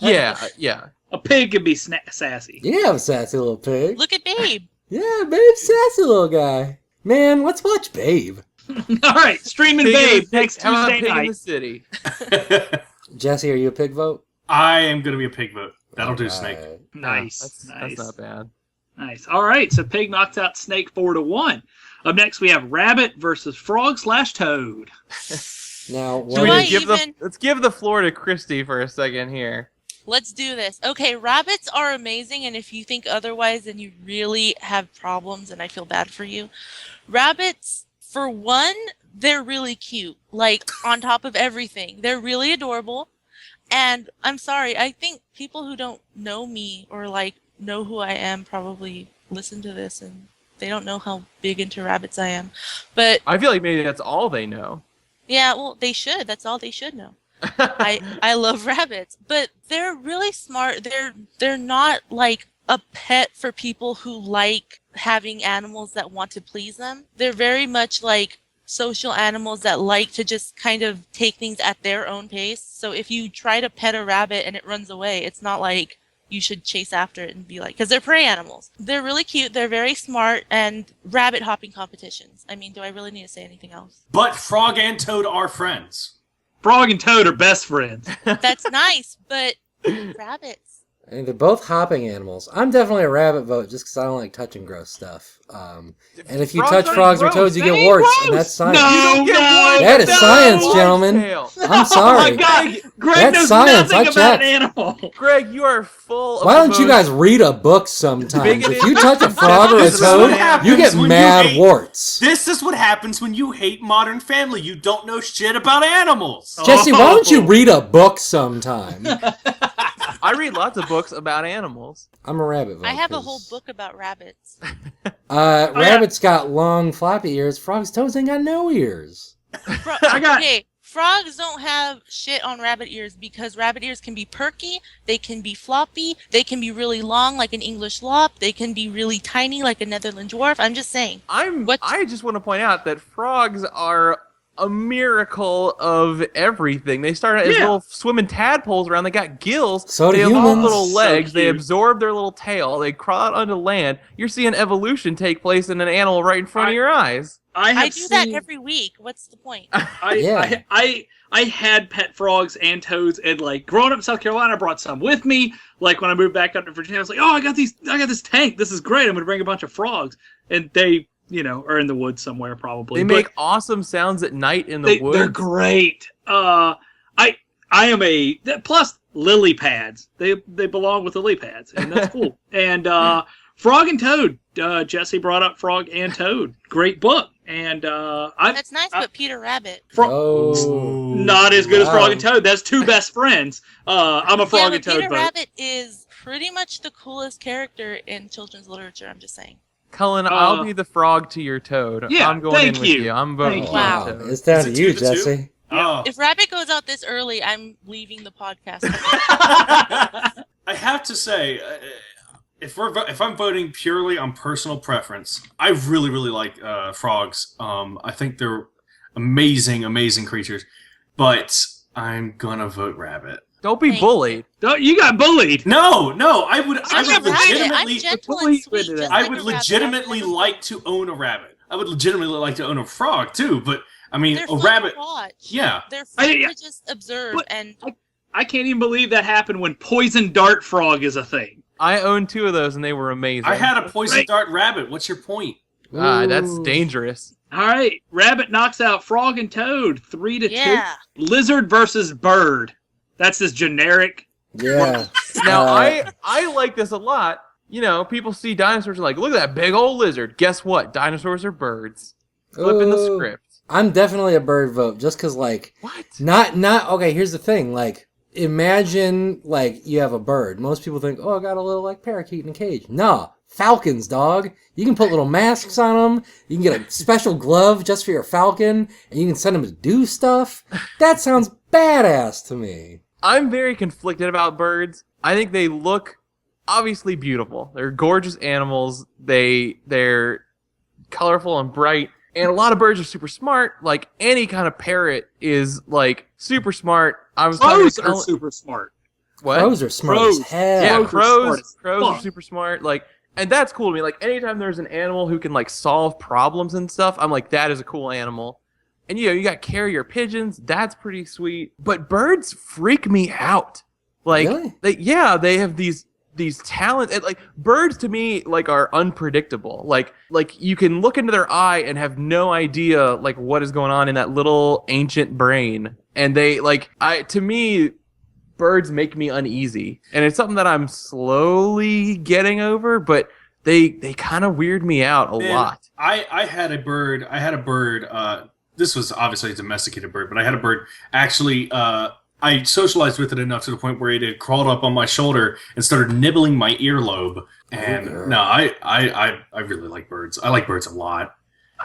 Speaker 1: Yeah.
Speaker 4: A pig can be sassy.
Speaker 3: You have a sassy little pig.
Speaker 6: Look at Babe.
Speaker 3: Yeah, Babe's sassy little guy. Man, let's watch Babe.
Speaker 4: All right, streaming
Speaker 1: Pig in
Speaker 4: Babe
Speaker 1: the-
Speaker 4: next
Speaker 1: how about
Speaker 4: Tuesday
Speaker 1: Pig in
Speaker 4: night.
Speaker 1: the City?
Speaker 3: Jesse, are you a pig vote?
Speaker 5: I am going to be a pig vote. That'll do
Speaker 3: Alright.
Speaker 5: snake.
Speaker 4: Nice,
Speaker 1: That's not bad.
Speaker 4: nice. All right, so pig knocks out snake 4-1. Up next, we have rabbit versus frog/toad.
Speaker 3: Now,
Speaker 1: Should
Speaker 3: what
Speaker 1: we
Speaker 6: Do I
Speaker 3: is-
Speaker 1: just
Speaker 6: even-
Speaker 1: let's give the floor to Christy for a second here.
Speaker 6: Let's do this. Okay, rabbits are amazing, and if you think otherwise, then you really have problems, and I feel bad for you. Rabbits, for one, they're really cute. Like, on top of everything. They're really adorable. And I'm sorry, I think people who don't know me or, like, know who I am probably listen to this, and they don't know how big into rabbits I am. But,
Speaker 1: I feel like maybe that's all they know.
Speaker 6: yeah, well, they should. That's all they should know. I love rabbits, but they're really smart. They're not like a pet for people who like having animals that want to please them. They're very much like social animals that like to just kind of take things at their own pace. So if you try to pet a rabbit and it runs away, it's not like you should chase after it and be like, because they're prey animals. They're really cute. They're very smart, and rabbit hopping competitions. I mean, do I really need to say anything else?
Speaker 5: But frog and toad are friends.
Speaker 4: Frog and toad are best friends.
Speaker 6: That's nice, but rabbits.
Speaker 3: I mean, they're both hopping animals. I'm definitely a rabbit vote just because I don't like touching gross stuff. And if you
Speaker 1: Frogs
Speaker 3: touch
Speaker 1: aren't
Speaker 3: frogs or
Speaker 1: gross.
Speaker 3: toads, you
Speaker 1: They
Speaker 3: get
Speaker 1: ain't
Speaker 3: warts,
Speaker 4: gross.
Speaker 3: and that's science.
Speaker 4: No,
Speaker 1: Get
Speaker 4: no,
Speaker 1: one.
Speaker 3: That is
Speaker 4: no.
Speaker 3: science,
Speaker 1: One's
Speaker 3: gentlemen.
Speaker 1: tail.
Speaker 3: I'm
Speaker 4: Oh
Speaker 3: sorry.
Speaker 4: my God, Greg
Speaker 3: That's
Speaker 4: knows
Speaker 3: science,
Speaker 4: nothing
Speaker 3: I
Speaker 4: about
Speaker 3: checked.
Speaker 4: an animal.
Speaker 1: Greg, you are full of
Speaker 3: Why don't you
Speaker 1: the
Speaker 3: guys read a book sometimes?
Speaker 1: Bigoted-
Speaker 3: If you touch a frog or a
Speaker 5: This is what
Speaker 3: toad,
Speaker 5: happens
Speaker 3: you get
Speaker 5: when you
Speaker 3: mad
Speaker 5: hate-
Speaker 3: warts.
Speaker 5: This is what happens when you hate Modern Family. You don't know shit about animals.
Speaker 3: Jesse, why don't you read a book sometime?
Speaker 1: I read lots of books about animals.
Speaker 3: I'm a rabbit vote.
Speaker 6: I have a
Speaker 3: 'cause,
Speaker 6: whole book about rabbits.
Speaker 3: Rabbits got long, floppy ears. Frogs, toads ain't got no ears.
Speaker 4: I got-
Speaker 6: Okay, frogs don't have shit on rabbit ears because rabbit ears can be perky, they can be floppy, they can be really long like an English lop, they can be really tiny like a Netherland dwarf. I'm just saying.
Speaker 1: I just want to point out that frogs are a miracle of everything. They started as
Speaker 4: Yeah.
Speaker 1: little swimming tadpoles around. They got gills.
Speaker 3: So do
Speaker 1: they evolved
Speaker 3: humans.
Speaker 1: little
Speaker 4: So
Speaker 1: legs. They
Speaker 4: cute.
Speaker 1: absorb their little tail. They crawl out onto land. You're seeing evolution take place in an animal right in front of your eyes.
Speaker 6: I do that every week. What's the point?
Speaker 3: Yeah.
Speaker 4: I had pet frogs and toads, and like growing up in South Carolina, I brought some with me. Like when I moved back up to Virginia, I was like, "Oh, I got this tank. This is great. I'm gonna bring a bunch of frogs." And they, are in the woods somewhere probably.
Speaker 1: They
Speaker 4: But
Speaker 1: make awesome sounds at night in the woods.
Speaker 4: they're great. I am plus lily pads. They belong with lily pads, and that's cool. And Frog and Toad. Jesse brought up Frog and Toad. Great book. And
Speaker 6: That's nice, but Peter Rabbit.
Speaker 4: Not as good as Frog and Toad. That's two best friends. I'm a Frog and Toad
Speaker 6: Peter
Speaker 4: vote.
Speaker 6: Rabbit is pretty much the coolest character in children's literature. I'm just saying.
Speaker 1: Cullen, I'll be the frog to your toad.
Speaker 4: Yeah,
Speaker 1: I'm going in with you. I'm voting for
Speaker 6: Wow.
Speaker 1: Toad.
Speaker 3: It's down to
Speaker 5: Is it
Speaker 3: you,
Speaker 5: 2-2?
Speaker 3: Jesse.
Speaker 5: Oh.
Speaker 6: If Rabbit goes out this early, I'm leaving the podcast.
Speaker 5: I have to say, if I'm voting purely on personal preference, I really, really like frogs. I think they're amazing, amazing creatures. But I'm gonna vote rabbit.
Speaker 1: Don't be bullied.
Speaker 4: You got bullied.
Speaker 5: No, I would
Speaker 6: I'm a rabbit.
Speaker 5: legitimately,
Speaker 6: I'm gentle and sweet. Just
Speaker 5: I
Speaker 6: like
Speaker 5: would
Speaker 6: a rabbit.
Speaker 5: legitimately like to own a rabbit. I would legitimately like to own a frog too. But I mean,
Speaker 6: They're
Speaker 5: a
Speaker 6: fun
Speaker 5: rabbit.
Speaker 6: to watch.
Speaker 5: Yeah.
Speaker 6: They're fun
Speaker 4: I-
Speaker 6: to just observe
Speaker 4: But-
Speaker 6: and.
Speaker 4: I can't even believe that happened when poison dart frog is a thing.
Speaker 1: I owned 2 of those and they were amazing.
Speaker 5: I had a poison
Speaker 4: Right.
Speaker 5: dart rabbit. What's your point?
Speaker 1: That's
Speaker 3: Ooh.
Speaker 1: dangerous.
Speaker 4: All right, Rabbit knocks out Frog and Toad 3-2.
Speaker 6: Yeah.
Speaker 4: Lizard versus Bird. That's this generic.
Speaker 3: Yeah.
Speaker 1: Now
Speaker 3: Uh,
Speaker 1: I like this a lot. You know, people see dinosaurs and like, look at that big old lizard. Guess what? Dinosaurs are birds. Flip in the
Speaker 3: Ooh.
Speaker 1: script.
Speaker 3: I'm definitely a bird vote, just because, like,
Speaker 1: What?
Speaker 3: not okay. Here's the thing, like, imagine like you have a bird. Most people think, oh, I got a little like parakeet in a cage. No, falcons, dog. You can put little masks on them. You can get a special glove just for your falcon, and you can send them to do stuff. That sounds badass to me.
Speaker 1: I'm very conflicted about birds. I think they look obviously beautiful. They're gorgeous animals. They're colorful and bright. And a lot of birds are super smart. Like any kind of parrot is like super smart. I was talking
Speaker 4: Crows
Speaker 1: to
Speaker 4: are
Speaker 1: Cullen-
Speaker 4: super smart.
Speaker 1: What?
Speaker 3: Crows are smart
Speaker 4: Crows.
Speaker 3: as hell.
Speaker 1: Yeah,
Speaker 4: Crows are smart as
Speaker 1: crows are
Speaker 4: fuck.
Speaker 1: super smart. Like, and that's cool to me. Like, anytime there's an animal who can like solve problems and stuff, I'm like, that is a cool animal. And you got carrier pigeons. That's pretty sweet. But birds freak me out. Like,
Speaker 3: Really?
Speaker 1: they have these talents. And, like, birds to me like are unpredictable. Like you can look into their eye and have no idea like what is going on in that little ancient brain. And they to me, birds make me uneasy, and it's something that I'm slowly getting over, but they kind of weird me out a
Speaker 5: Man,
Speaker 1: lot.
Speaker 5: I had a bird. This was obviously a domesticated bird, but I had a bird actually. I socialized with it enough to the point where it had crawled up on my shoulder and started nibbling my earlobe. And no, I really like birds. I like birds a lot.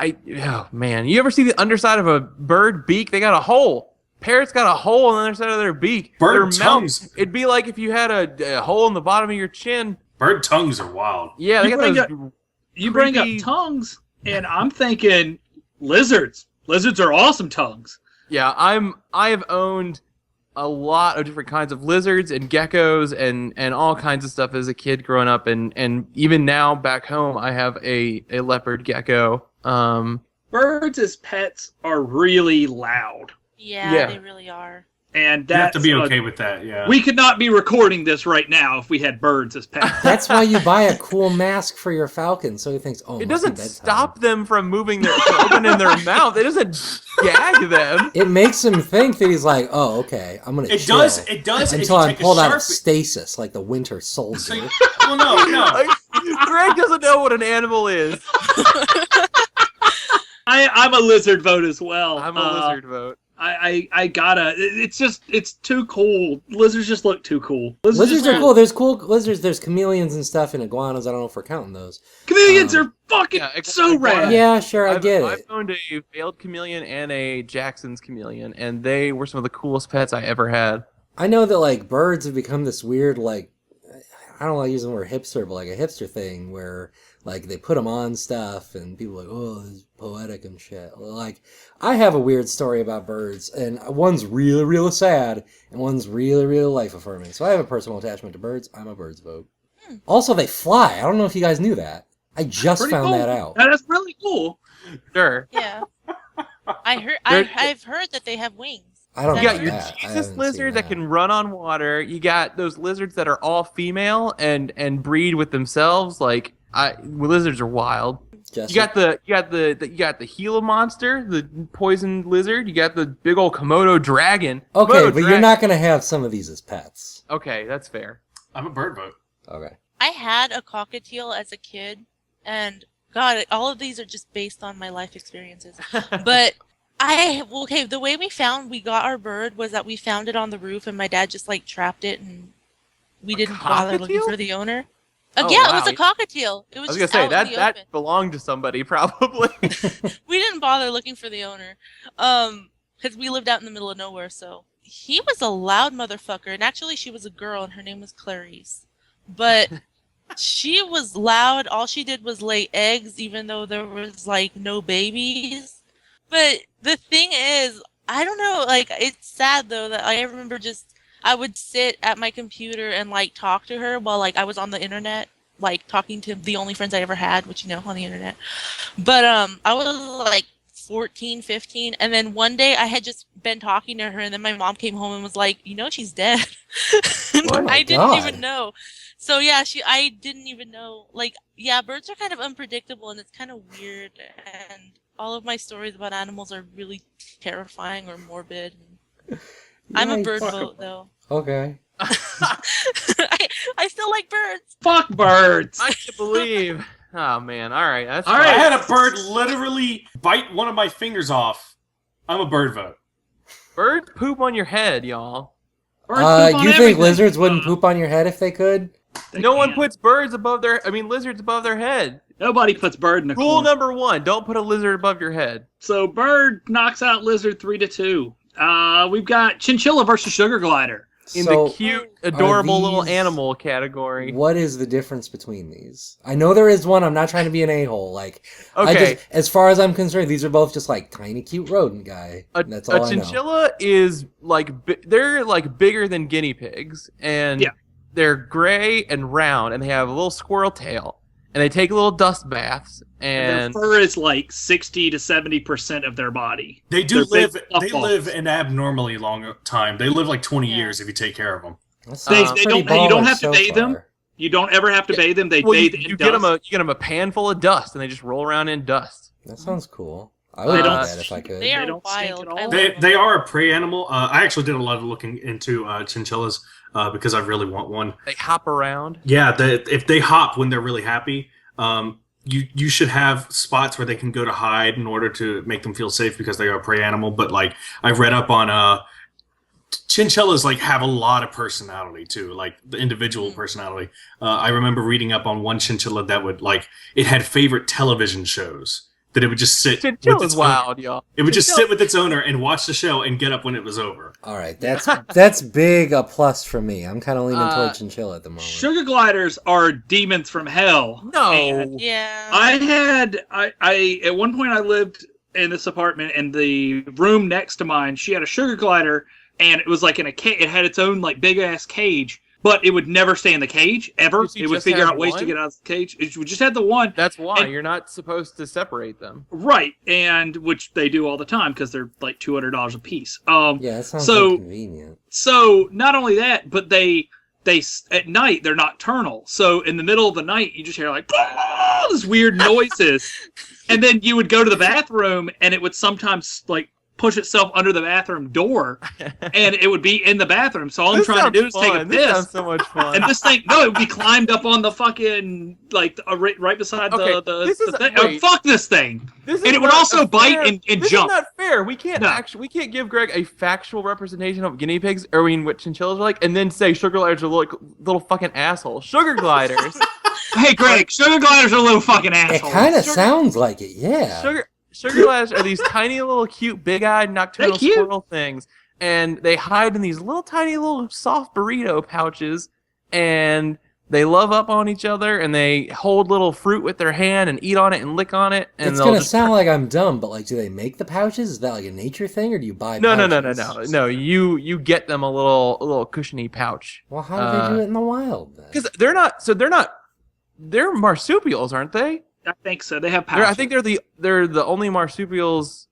Speaker 1: Oh man, you ever see the underside of a bird beak? They got a hole. Parrots got a hole on the underside of their beak.
Speaker 5: Bird
Speaker 1: Their mouth-
Speaker 5: tongues.
Speaker 1: It'd be like if you had a hole in the bottom of your chin.
Speaker 5: Bird tongues are wild.
Speaker 1: Yeah, they
Speaker 4: You
Speaker 1: got
Speaker 4: bring
Speaker 1: those.
Speaker 4: You bring up
Speaker 1: Creepy.
Speaker 4: tongues, and I'm thinking lizards. Lizards are awesome tongues.
Speaker 1: Yeah, I have owned a lot of different kinds of lizards and geckos and all kinds of stuff as a kid growing up, and even now back home I have a leopard gecko.
Speaker 4: Birds as pets are really loud,
Speaker 6: Yeah, they really are.
Speaker 4: and
Speaker 5: You have
Speaker 4: that's
Speaker 5: to be okay with that, yeah.
Speaker 4: We could not be recording this right now if we had birds as pets.
Speaker 3: That's why you buy a cool mask for your falcon, so he thinks, oh,
Speaker 1: It
Speaker 3: must be
Speaker 1: doesn't
Speaker 3: bedtime.
Speaker 1: stop them from moving from opening their mouth. It doesn't gag them.
Speaker 3: It makes him think that he's like, oh, okay, I'm gonna.
Speaker 5: It
Speaker 3: chill
Speaker 5: does. It does. if
Speaker 3: until
Speaker 5: you
Speaker 3: I'm
Speaker 5: take a
Speaker 3: pulled out of
Speaker 5: Sharpie-
Speaker 3: stasis, like the Winter Soldier.
Speaker 5: Well, no.
Speaker 1: Like, Greg doesn't know what an animal is.
Speaker 4: I'm a lizard vote as well.
Speaker 1: I'm a lizard vote.
Speaker 4: I gotta. It's too cool. Lizards just look too cool.
Speaker 3: Lizards
Speaker 4: just
Speaker 3: are
Speaker 4: look-
Speaker 3: cool. There's cool lizards. There's chameleons and stuff, and iguanas. I don't know if we're counting those.
Speaker 4: Chameleons are fucking
Speaker 1: Yeah,
Speaker 4: so rad.
Speaker 3: Yeah, sure, I
Speaker 1: I've
Speaker 3: get
Speaker 1: I've
Speaker 3: it.
Speaker 1: owned a veiled chameleon and a Jackson's chameleon, and they were some of the coolest pets I ever had.
Speaker 3: I know that like birds have become this weird like, I don't like using the word hipster, but like a hipster thing where like they put them on stuff and people are like, oh, it's poetic and shit. Like I have a weird story about birds, and one's really, really sad, and one's really, really life affirming. So I have a personal attachment to birds. I'm a birds vote. Also, they fly. I don't know if you guys knew that. I just
Speaker 4: Pretty
Speaker 3: found
Speaker 4: cool.
Speaker 3: that out.
Speaker 4: That's really cool.
Speaker 1: Sure.
Speaker 6: Yeah. I've heard that they have wings.
Speaker 3: I don't
Speaker 1: You
Speaker 3: know
Speaker 1: got your
Speaker 3: that. I
Speaker 1: Jesus
Speaker 3: haven't
Speaker 1: lizard
Speaker 3: seen
Speaker 1: that can run on water. You got those lizards that are all female and breed with themselves. Like lizards are wild.
Speaker 3: Jesse.
Speaker 1: You got the Gila monster, the poison lizard. You got the big old Komodo dragon.
Speaker 3: Okay,
Speaker 1: Komodo
Speaker 3: but you're
Speaker 1: dragon-
Speaker 3: not going to have some of these as pets.
Speaker 1: Okay, that's fair.
Speaker 5: I'm a bird vote.
Speaker 3: Okay.
Speaker 6: I had a cockatiel as a kid, and God, all of these are just based on my life experiences. But the way we got our bird was that we found it on the roof, and my dad just like trapped it, and we didn't bother looking for the owner.
Speaker 1: Oh,
Speaker 6: Yeah,
Speaker 1: wow.
Speaker 6: it was a cockatiel. It was
Speaker 1: I was
Speaker 6: just
Speaker 1: gonna say
Speaker 6: out in the
Speaker 1: that
Speaker 6: open.
Speaker 1: belonged to somebody probably.
Speaker 6: We didn't bother looking for the owner, because we lived out in the middle of nowhere. So he was a loud motherfucker, and actually she was a girl, and her name was Clarice. But she was loud. All she did was lay eggs, even though there was like no babies. But the thing is, I don't know. Like, it's sad though that I remember I would sit at my computer and like talk to her while like I was on the internet, like talking to the only friends I ever had, which on the internet. But I was like 14, 15, and then one day I had just been talking to her, and then my mom came home and was like, she's dead.
Speaker 3: Oh my
Speaker 6: I didn't
Speaker 3: God.
Speaker 6: even know. So yeah, I didn't even know. Like, yeah, birds are kind of unpredictable, and it's kind of weird, and all of my stories about animals are really terrifying or morbid. I'm a
Speaker 3: Yikes.
Speaker 6: bird vote though.
Speaker 3: Okay.
Speaker 6: I still like birds.
Speaker 4: Fuck birds.
Speaker 1: I can't believe. Oh man! All right, that's
Speaker 4: All
Speaker 5: I
Speaker 4: right.
Speaker 1: fine.
Speaker 5: had a bird literally bite one of my fingers off. I'm a bird vote.
Speaker 1: Bird poop on your head, y'all.
Speaker 4: Birds poop on
Speaker 3: You think
Speaker 4: everything.
Speaker 3: lizards wouldn't poop on your head if they could?
Speaker 4: They
Speaker 1: No one
Speaker 4: can't.
Speaker 1: puts lizards above their head.
Speaker 4: Nobody puts bird in a
Speaker 1: Rule
Speaker 4: corner.
Speaker 1: number 1: don't put a lizard above your head.
Speaker 4: So bird knocks out lizard 3-2. We've got chinchilla versus sugar glider.
Speaker 1: In
Speaker 3: So,
Speaker 1: the cute, adorable little
Speaker 3: these-
Speaker 1: animal category.
Speaker 3: what is the difference between these? I know there is one. I'm not trying to be an a-hole. Like,
Speaker 1: Okay.
Speaker 3: as far as I'm concerned, these are both just like tiny, cute rodent guy. That's all
Speaker 1: A
Speaker 3: I know.
Speaker 1: chinchilla is like they're like bigger than guinea pigs, and
Speaker 4: Yeah.
Speaker 1: they're gray and round, and they have a little squirrel tail, and they take little dust baths, and
Speaker 4: Their fur is like 60 to 70% of their body.
Speaker 5: They do
Speaker 4: They're
Speaker 5: live.
Speaker 4: big
Speaker 5: They
Speaker 4: puffballs.
Speaker 5: live an abnormally long time. They live like 20
Speaker 6: Yeah.
Speaker 5: years if you take care of them.
Speaker 3: That
Speaker 4: They
Speaker 3: sounds
Speaker 4: don't-
Speaker 3: pretty
Speaker 4: you don't
Speaker 3: baller
Speaker 4: have to
Speaker 3: so
Speaker 4: bathe them.
Speaker 3: far.
Speaker 4: You don't ever have to bathe them. They
Speaker 1: well,
Speaker 4: bathe
Speaker 1: you
Speaker 4: in
Speaker 1: get
Speaker 4: dust.
Speaker 1: them a pan full of dust, and they just roll around in dust.
Speaker 3: That sounds cool. I
Speaker 1: They
Speaker 3: would do
Speaker 1: don't
Speaker 3: that if I could.
Speaker 6: They are
Speaker 4: don't stink
Speaker 6: wild.
Speaker 4: at all.
Speaker 6: I love
Speaker 5: They
Speaker 6: them.
Speaker 5: they are a prey animal. I actually did a lot of looking into chinchillas because I really want one.
Speaker 1: They hop around.
Speaker 5: Yeah, if they hop when they're really happy, you should have spots where they can go to hide in order to make them feel safe because they are a prey animal. But like I read up on chinchillas like have a lot of personality too, like the individual personality. I remember reading up on one chinchilla that would it had favorite television shows that it would just sit with
Speaker 1: Chinchilla's
Speaker 5: its owner.
Speaker 1: wild, y'all.
Speaker 5: It would just sit with its owner and watch the show and get up when it was over.
Speaker 3: All right, that's big a plus for me. I'm kind of leaning toward chinchilla at the moment.
Speaker 4: Sugar gliders are demons from hell.
Speaker 1: No.
Speaker 4: And
Speaker 6: Yeah.
Speaker 4: I at one point I lived in this apartment, and the room next to mine, she had a sugar glider, and it was like in a cage. It had its own like big ass cage, but it would never stay in the cage ever.
Speaker 1: Did you
Speaker 4: It would
Speaker 1: just
Speaker 4: figure
Speaker 1: have
Speaker 4: out ways to
Speaker 1: one?
Speaker 4: get out of the cage. It would just had the one.
Speaker 1: That's why
Speaker 4: And-
Speaker 1: you're not supposed to separate them.
Speaker 4: Right, and which they do all the time because they're like $200 a piece.
Speaker 3: Yeah, that sounds
Speaker 4: So-
Speaker 3: inconvenient.
Speaker 4: So not only that, but they at night they're nocturnal. So in the middle of the night, you just hear like this weird noises, and then you would go to the bathroom, and it would sometimes like push itself under the bathroom door, and it would be in the bathroom. So all I'm
Speaker 1: This
Speaker 4: trying to do is
Speaker 1: sounds
Speaker 4: take a
Speaker 1: fun. This sounds
Speaker 4: piss.
Speaker 1: so much fun.
Speaker 4: And this thing, no, it would be climbed up on the fucking right beside
Speaker 1: Okay,
Speaker 4: the
Speaker 1: this is-
Speaker 4: thing.
Speaker 1: wait.
Speaker 4: Fuck this thing.
Speaker 1: This is
Speaker 4: And it would
Speaker 1: not
Speaker 4: also
Speaker 1: a
Speaker 4: bite
Speaker 1: fair-
Speaker 4: and
Speaker 1: this
Speaker 4: jump.
Speaker 1: is not fair. We can't
Speaker 4: No.
Speaker 1: we can't give Greg a factual representation of guinea pigs, or what chinchillas are like, and then say sugar gliders are little fucking assholes. Sugar gliders,
Speaker 4: Hey, Greg, sugar gliders are little fucking
Speaker 3: It
Speaker 4: assholes.
Speaker 3: kind of
Speaker 1: Sugar-
Speaker 3: sounds like it, yeah.
Speaker 1: sugar gliders are these tiny little cute big-eyed nocturnal
Speaker 4: They're cute.
Speaker 1: squirrel things, and they hide in these little tiny little soft burrito pouches, and they love up on each other, and they hold little fruit with their hand and eat on it and lick on it, and
Speaker 3: It's
Speaker 1: they'll
Speaker 3: gonna
Speaker 1: just
Speaker 3: sound like I'm dumb, but like, do they make the pouches? Is that like a nature thing, or do you buy?
Speaker 1: no.
Speaker 3: pouches?
Speaker 1: You get them a little cushiony pouch.
Speaker 3: Well, how do they do it in the wild then?
Speaker 1: Because they're marsupials, aren't they?
Speaker 4: I think so. They have
Speaker 1: I
Speaker 4: pouches.
Speaker 1: think they're the only marsupials.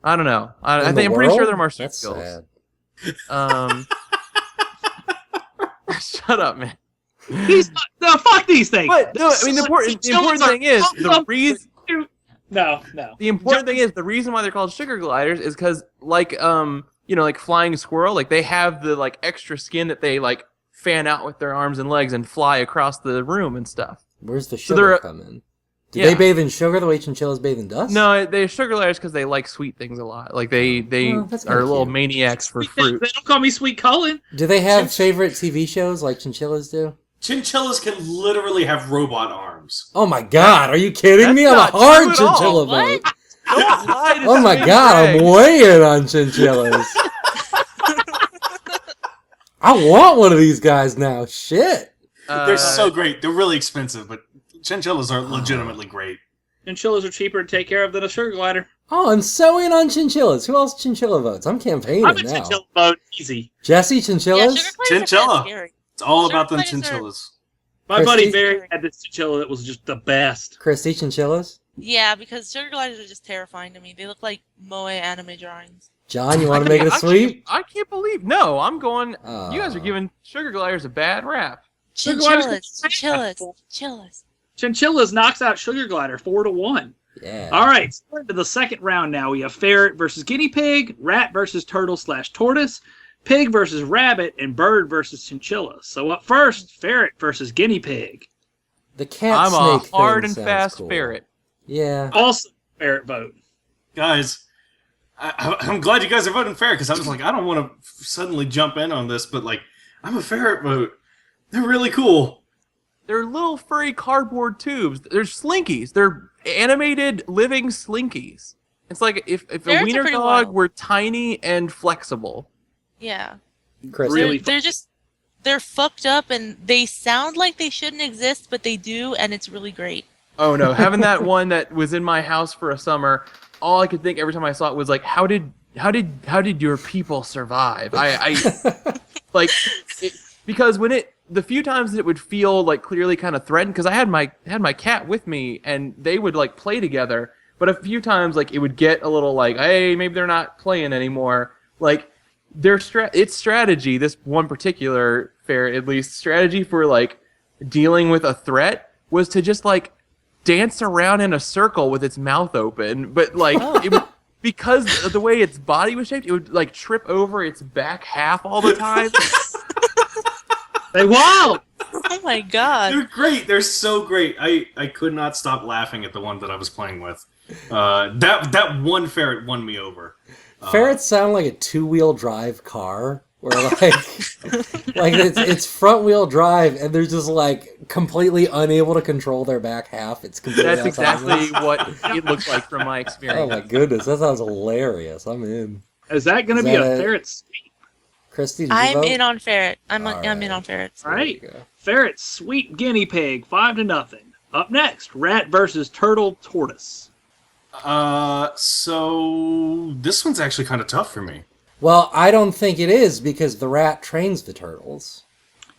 Speaker 1: I don't know. I
Speaker 3: In
Speaker 1: think
Speaker 3: the
Speaker 1: I'm pretty sure
Speaker 3: world?
Speaker 1: they're
Speaker 3: That's
Speaker 1: marsupials.
Speaker 3: sad.
Speaker 1: Shut up, man.
Speaker 4: Fuck these things.
Speaker 1: But no, I mean the important thing is the reason.
Speaker 4: No.
Speaker 1: The important thing is the reason why they're called sugar gliders is because like like flying squirrel, like they have the like extra skin that they like fan out with their arms and legs and fly across the room and stuff.
Speaker 3: Where's the
Speaker 1: So
Speaker 3: sugar come in? Do they bathe in sugar the way chinchillas bathe in dust?
Speaker 1: No, they're sugar gliders because they like sweet things a lot. Like they
Speaker 3: that's
Speaker 1: are
Speaker 3: kinda
Speaker 1: little
Speaker 3: cute.
Speaker 1: maniacs for
Speaker 4: They
Speaker 1: fruit.
Speaker 4: don't call me Sweet Cullen.
Speaker 3: Do they have favorite TV shows like chinchillas do?
Speaker 5: Chinchillas can literally have robot arms.
Speaker 3: Oh my god, are you kidding me? I'm a
Speaker 1: That's not
Speaker 3: hard
Speaker 1: true at all.
Speaker 3: chinchilla
Speaker 6: What?
Speaker 3: vote.
Speaker 1: Don't lie to
Speaker 3: Oh my
Speaker 1: Steve
Speaker 3: god, I'm
Speaker 1: Gray.
Speaker 3: way in on chinchillas. I want one of these guys now. Shit.
Speaker 5: They're so great. They're really expensive, but chinchillas are legitimately great.
Speaker 4: Chinchillas are cheaper to take care of than a sugar glider.
Speaker 3: Oh, I'm so in on chinchillas. Who else chinchilla votes? I'm campaigning
Speaker 4: I'm a
Speaker 3: now.
Speaker 4: chinchilla vote. Easy.
Speaker 3: Jesse,
Speaker 6: Yeah,
Speaker 3: chinchillas?
Speaker 6: sugar gliders are
Speaker 5: Chinchilla.
Speaker 6: kinda scary.
Speaker 5: It's all
Speaker 6: Sugar
Speaker 5: about them
Speaker 6: gliders are-
Speaker 5: chinchillas.
Speaker 4: My
Speaker 3: Christie?
Speaker 4: buddy Barry had this chinchilla that was just the best.
Speaker 3: Christy, chinchillas?
Speaker 6: Yeah, because sugar gliders are just terrifying to me. They look like moe anime drawings.
Speaker 3: John, you want to make it a sweep?
Speaker 1: I can't believe. No, I'm going.
Speaker 3: Oh.
Speaker 1: You guys are giving sugar gliders a bad rap.
Speaker 4: Sugar gliders-
Speaker 6: Chinchillas.
Speaker 4: Chinchillas knocks out sugar glider 4-1.
Speaker 3: Yeah.
Speaker 4: All right, so we're into the second round now. We have ferret versus guinea pig, rat versus turtle/tortoise, pig versus rabbit, and bird versus chinchilla. So up first, ferret versus guinea pig.
Speaker 3: The cat
Speaker 1: I'm a
Speaker 3: snake
Speaker 1: hard
Speaker 3: thing
Speaker 1: and
Speaker 3: sounds
Speaker 1: fast
Speaker 3: cool.
Speaker 1: ferret.
Speaker 3: Yeah.
Speaker 4: Also, ferret vote.
Speaker 5: Guys, I'm glad you guys are voting ferret because I was like, I don't want to suddenly jump in on this, but like, I'm a ferret vote. They're really cool.
Speaker 1: They're little furry cardboard tubes. They're slinkies. They're animated living slinkies. It's like if a
Speaker 6: Ferrets are
Speaker 1: wiener
Speaker 6: pretty
Speaker 1: dog
Speaker 6: wild.
Speaker 1: were tiny and flexible.
Speaker 6: Yeah.
Speaker 3: Christy.
Speaker 4: Really
Speaker 6: They're fucked up and they sound like they shouldn't exist, but they do, and it's really great.
Speaker 1: Oh no, having that one that was in my house for a summer, all I could think every time I saw it was like, how did your people survive? Like because the few times that it would feel like clearly kind of threatened, because I had my cat with me and they would like play together, but a few times like it would get a little like, hey, maybe they're not playing anymore. Like its strategy, this one particular ferret at least, strategy for like dealing with a threat was to just like dance around in a circle with its mouth open, but like it would, because of the way its body was shaped, it would like trip over its back half all the time.
Speaker 4: They wild.
Speaker 6: Oh my god.
Speaker 5: They're great. They're so great. I could not stop laughing at the one that I was playing with. That one ferret won me over.
Speaker 3: Ferrets sound like a two-wheel drive car, where like, like it's front-wheel drive, and they're just like completely unable to control their back half. It's completely
Speaker 1: That's
Speaker 3: outside
Speaker 1: exactly what it looks like from my
Speaker 3: of-
Speaker 1: experience.
Speaker 3: Oh my goodness, that sounds hilarious. I'm in.
Speaker 4: Is that going to
Speaker 3: Is
Speaker 4: be
Speaker 3: that
Speaker 4: a
Speaker 3: it?
Speaker 4: ferret sweep?
Speaker 3: Christy, did you
Speaker 6: I'm
Speaker 3: vote?
Speaker 6: in on ferret. I'm
Speaker 3: All
Speaker 6: in
Speaker 3: right.
Speaker 6: on ferrets.
Speaker 4: All right.
Speaker 3: There you go.
Speaker 4: Ferret sweep guinea pig 5-0. Up next, rat versus turtle tortoise.
Speaker 5: So this one's actually kind of tough for me.
Speaker 3: Well, I don't think it is because the rat trains the turtles.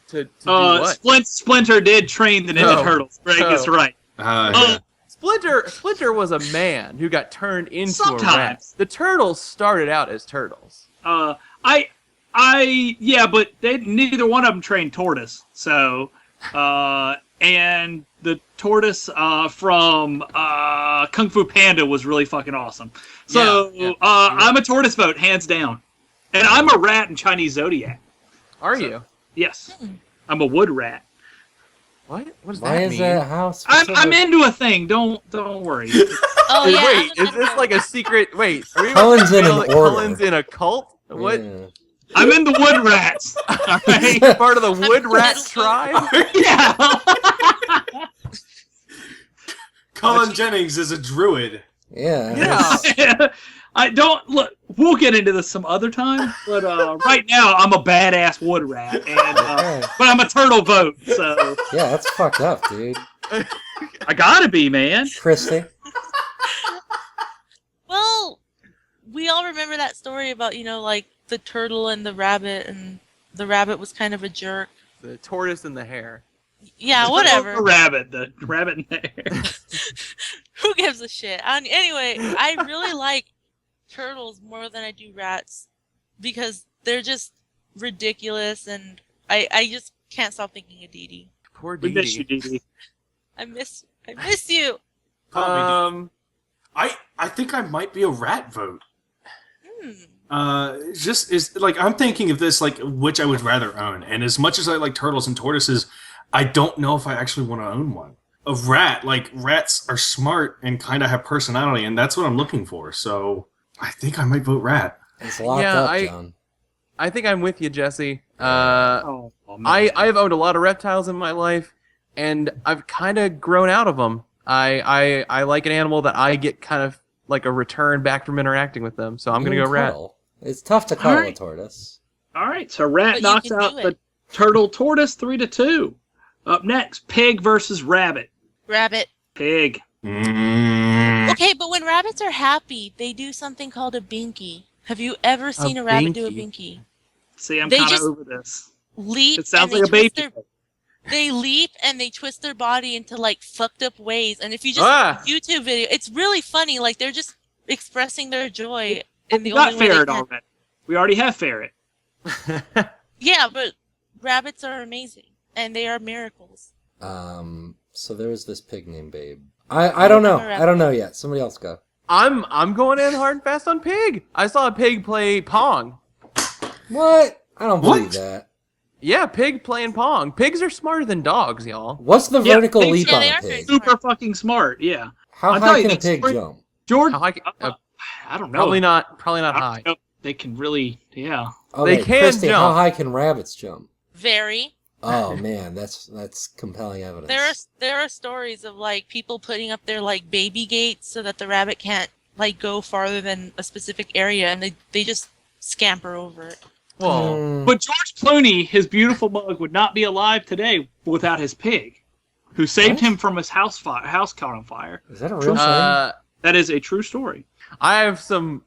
Speaker 1: To do what?
Speaker 4: Splinter did train the Ninja
Speaker 1: No.
Speaker 4: Turtles. Greg is
Speaker 1: No.
Speaker 4: right.
Speaker 5: Yeah.
Speaker 1: Splinter was a man who got turned into a rat.
Speaker 4: Sometimes.
Speaker 1: The turtles started out as turtles.
Speaker 4: Yeah, but neither one of them trained tortoise. So, and the tortoise from Kung Fu Panda was really fucking awesome. So,
Speaker 1: Yeah.
Speaker 4: I'm a tortoise vote, hands down. And I'm a rat in Chinese Zodiac.
Speaker 1: Are you?
Speaker 4: Yes, I'm a wood rat.
Speaker 1: What? What does
Speaker 3: Why
Speaker 1: that
Speaker 3: is
Speaker 1: mean?
Speaker 3: that how
Speaker 4: I'm
Speaker 3: specific?
Speaker 4: into a thing. Don't worry.
Speaker 6: Oh yeah.
Speaker 1: Wait,
Speaker 6: I'm
Speaker 1: is this like a secret? Wait, are we
Speaker 3: Cullen's in
Speaker 1: reveal
Speaker 3: an
Speaker 1: that
Speaker 3: order.
Speaker 1: Cullen's in a cult? What?
Speaker 3: Yeah.
Speaker 4: I'm in the wood rats. All right.
Speaker 1: Part of the wood rat
Speaker 6: Middle
Speaker 1: tribe?
Speaker 4: Yeah.
Speaker 5: Colin Jennings is a druid.
Speaker 3: Yeah.
Speaker 1: Yeah.
Speaker 4: I don't look. We'll get into this some other time, but right now I'm a badass wood rat, and
Speaker 3: Okay.
Speaker 4: but I'm a turtle vote, so
Speaker 3: Yeah, that's fucked up, dude.
Speaker 4: I gotta be, man.
Speaker 3: Christy?
Speaker 6: Well, we all remember that story about, like the turtle and the the rabbit was kind of a jerk.
Speaker 1: The tortoise and the hare.
Speaker 6: Yeah,
Speaker 4: The
Speaker 6: whatever.
Speaker 4: rabbit, the rabbit in there.
Speaker 6: Who gives a shit? Anyway, I really like turtles more than I do rats because they're just ridiculous, and I just can't stop thinking of Dee Dee.
Speaker 1: Poor
Speaker 4: We
Speaker 1: Dee
Speaker 4: miss you,
Speaker 1: Dee.
Speaker 4: Dee Dee.
Speaker 6: I miss you.
Speaker 5: I think I might be a rat vote. Just is like I'm thinking of this like which I would rather own, and as much as I like turtles and tortoises, I don't know if I actually want to own one. A rat, like rats are smart and kind of have personality, and that's what I'm looking for. So I think I might vote rat.
Speaker 3: It's locked up, John.
Speaker 1: I think I'm with you, Jesse.
Speaker 4: Man.
Speaker 1: I've owned a lot of reptiles in my life, and I've kind of grown out of them. I like an animal that I get kind of like a return back from interacting with them, so I'm going to go rat.
Speaker 3: It's tough to cuddle
Speaker 4: Alright.
Speaker 3: a tortoise.
Speaker 4: All right, so rat
Speaker 6: But you
Speaker 4: knocks
Speaker 6: can
Speaker 4: out
Speaker 6: do
Speaker 4: the
Speaker 6: it.
Speaker 4: turtle tortoise 3-2. Up next, pig versus rabbit.
Speaker 6: Rabbit.
Speaker 4: Pig.
Speaker 6: Okay, but when rabbits are happy, they do something called a binky. Have you ever seen a rabbit do a
Speaker 1: binky?
Speaker 6: binky?
Speaker 4: See, I'm
Speaker 6: They
Speaker 4: kind of
Speaker 6: just-
Speaker 4: over this.
Speaker 6: Leap.
Speaker 4: It sounds
Speaker 6: and
Speaker 4: like a
Speaker 6: they
Speaker 4: baby.
Speaker 6: twist They leap and they twist their body into like fucked up ways. And if you just YouTube video, it's really funny. Like they're just expressing their joy in the
Speaker 4: We got
Speaker 6: only way they
Speaker 4: ferret
Speaker 6: can.
Speaker 4: already. We already have ferret.
Speaker 6: Yeah, but rabbits are amazing and they are miracles.
Speaker 3: So there was this pig named Babe. I don't know.
Speaker 6: I'm a rabbit.
Speaker 3: I don't know yet. Somebody else go.
Speaker 1: I'm going in hard and fast on pig. I saw a pig play Pong.
Speaker 3: What? I don't believe
Speaker 5: What?
Speaker 3: that.
Speaker 1: Yeah, pig playing Pong. Pigs are smarter than dogs, y'all.
Speaker 3: What's the
Speaker 4: Yeah,
Speaker 3: vertical
Speaker 4: pigs-
Speaker 3: leap
Speaker 6: Yeah,
Speaker 3: on
Speaker 6: they
Speaker 3: a
Speaker 6: are very
Speaker 3: pig?
Speaker 6: smart.
Speaker 4: Super fucking smart. Yeah.
Speaker 3: How
Speaker 4: I'll
Speaker 3: high
Speaker 4: tell you,
Speaker 3: can a
Speaker 4: they
Speaker 3: pig
Speaker 4: sprint-
Speaker 3: jump?
Speaker 4: George.
Speaker 1: How high?
Speaker 4: I don't know.
Speaker 1: Probably not
Speaker 4: I don't
Speaker 1: high.
Speaker 4: know. They can really. Yeah.
Speaker 3: Okay,
Speaker 1: They can
Speaker 3: Christy, how
Speaker 1: jump.
Speaker 3: high can rabbits jump?
Speaker 6: Very.
Speaker 3: Oh man, that's compelling evidence.
Speaker 6: There are stories of like people putting up their like baby gates so that the rabbit can't like go farther than a specific area, and they just scamper over it.
Speaker 1: Whoa.
Speaker 3: Mm,
Speaker 4: But George Clooney, his beautiful mug, would not be alive today without his pig, who saved
Speaker 3: What?
Speaker 4: him from his house caught on fire.
Speaker 3: is that a real thing?
Speaker 4: That is a true story.
Speaker 1: I have some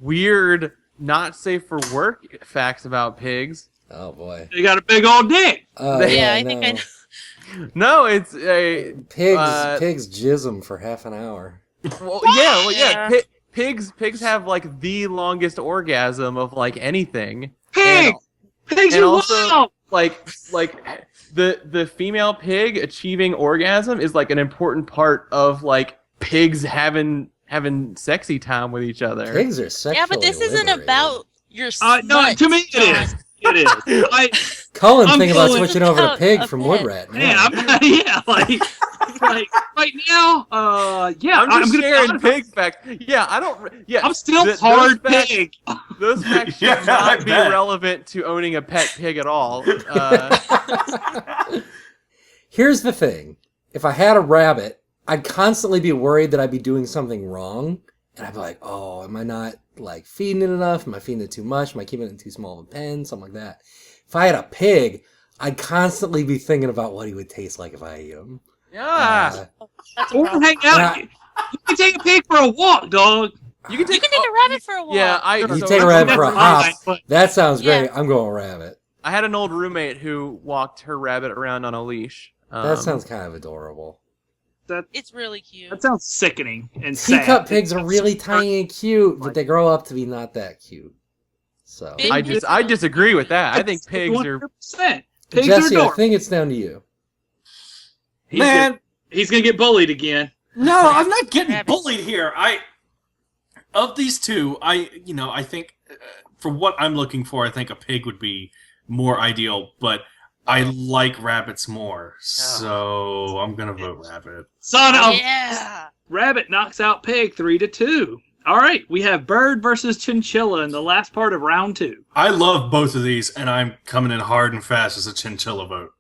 Speaker 1: weird, not safe for work facts about pigs.
Speaker 3: Oh boy.
Speaker 4: They got a big old dick.
Speaker 6: Yeah, I think I know.
Speaker 1: No, it's a
Speaker 3: Pigs jizz 'em for half an hour.
Speaker 6: Yeah.
Speaker 1: Pigs have like the longest orgasm of like anything.
Speaker 4: Pig. Pigs
Speaker 1: and
Speaker 4: are
Speaker 1: also,
Speaker 4: wild.
Speaker 1: like the female pig achieving orgasm is like an important part of like pigs having sexy time with each other.
Speaker 3: Pigs are sexually
Speaker 6: Yeah, but this isn't
Speaker 3: liberated.
Speaker 6: about your
Speaker 4: No,
Speaker 6: smut,
Speaker 4: to me it
Speaker 6: John.
Speaker 4: is. It is.
Speaker 3: Cullen's
Speaker 4: I'm
Speaker 3: thinking about
Speaker 4: going
Speaker 3: switching over to
Speaker 6: about
Speaker 3: pig
Speaker 6: a
Speaker 3: from
Speaker 6: pet.
Speaker 3: woodrat.
Speaker 4: Man,
Speaker 3: now.
Speaker 4: yeah, like right now, yeah,
Speaker 1: I'm just
Speaker 4: gonna be
Speaker 1: sharing
Speaker 4: honest,
Speaker 1: pig facts. Yeah, I don't. Yeah,
Speaker 4: I'm still
Speaker 1: those
Speaker 4: hard
Speaker 1: facts-
Speaker 4: pig.
Speaker 1: Those facts
Speaker 5: Yeah,
Speaker 1: should
Speaker 5: I
Speaker 1: not be
Speaker 5: bet.
Speaker 1: relevant to owning a pet pig at all.
Speaker 3: Here's the thing. If I had a rabbit, I'd constantly be worried that I'd be doing something wrong. And I'd be like, oh, am I not like feeding it enough? Am I feeding it too much? Am I keeping it in too small of a pen? Something like that. If I had a pig, I'd constantly be thinking about what he would taste like if I ate him.
Speaker 1: Yeah,
Speaker 6: That's a
Speaker 4: Or
Speaker 6: problem.
Speaker 4: hang out. You can take a pig for a walk, dog.
Speaker 1: you can
Speaker 6: You
Speaker 1: take.
Speaker 6: can take a rabbit for a walk.
Speaker 1: Yeah,
Speaker 3: You
Speaker 1: so
Speaker 3: take a
Speaker 1: I-
Speaker 3: rabbit for a
Speaker 4: Never
Speaker 3: hop.
Speaker 4: mind, but-
Speaker 3: That sounds great.
Speaker 6: Yeah.
Speaker 3: I'm going rabbit.
Speaker 1: I had an old roommate who walked her rabbit around on a leash.
Speaker 3: That sounds kind of adorable.
Speaker 6: It's really cute.
Speaker 4: That sounds sickening and sad.
Speaker 3: Teacup pigs are really tiny and cute, but they grow up to be not that cute. So,
Speaker 6: Big
Speaker 1: I disagree with that. I think pigs are.
Speaker 4: 100%. Pigs
Speaker 3: Jesse,
Speaker 4: are
Speaker 3: I
Speaker 4: adorable.
Speaker 3: think it's down to you.
Speaker 5: Man,
Speaker 4: He's gonna get bullied again.
Speaker 5: no, I'm not getting
Speaker 6: Rabbits.
Speaker 5: bullied here. Of these two, I think for what I'm looking for, I think a pig would be more ideal, but I like rabbits more, so I'm gonna vote rabbit.
Speaker 4: Son of
Speaker 6: Yeah.
Speaker 4: Rabbit knocks out pig 3-2. All right, we have bird versus chinchilla in the last part of round 2.
Speaker 5: I love both of these, and I'm coming in hard and fast as a chinchilla vote.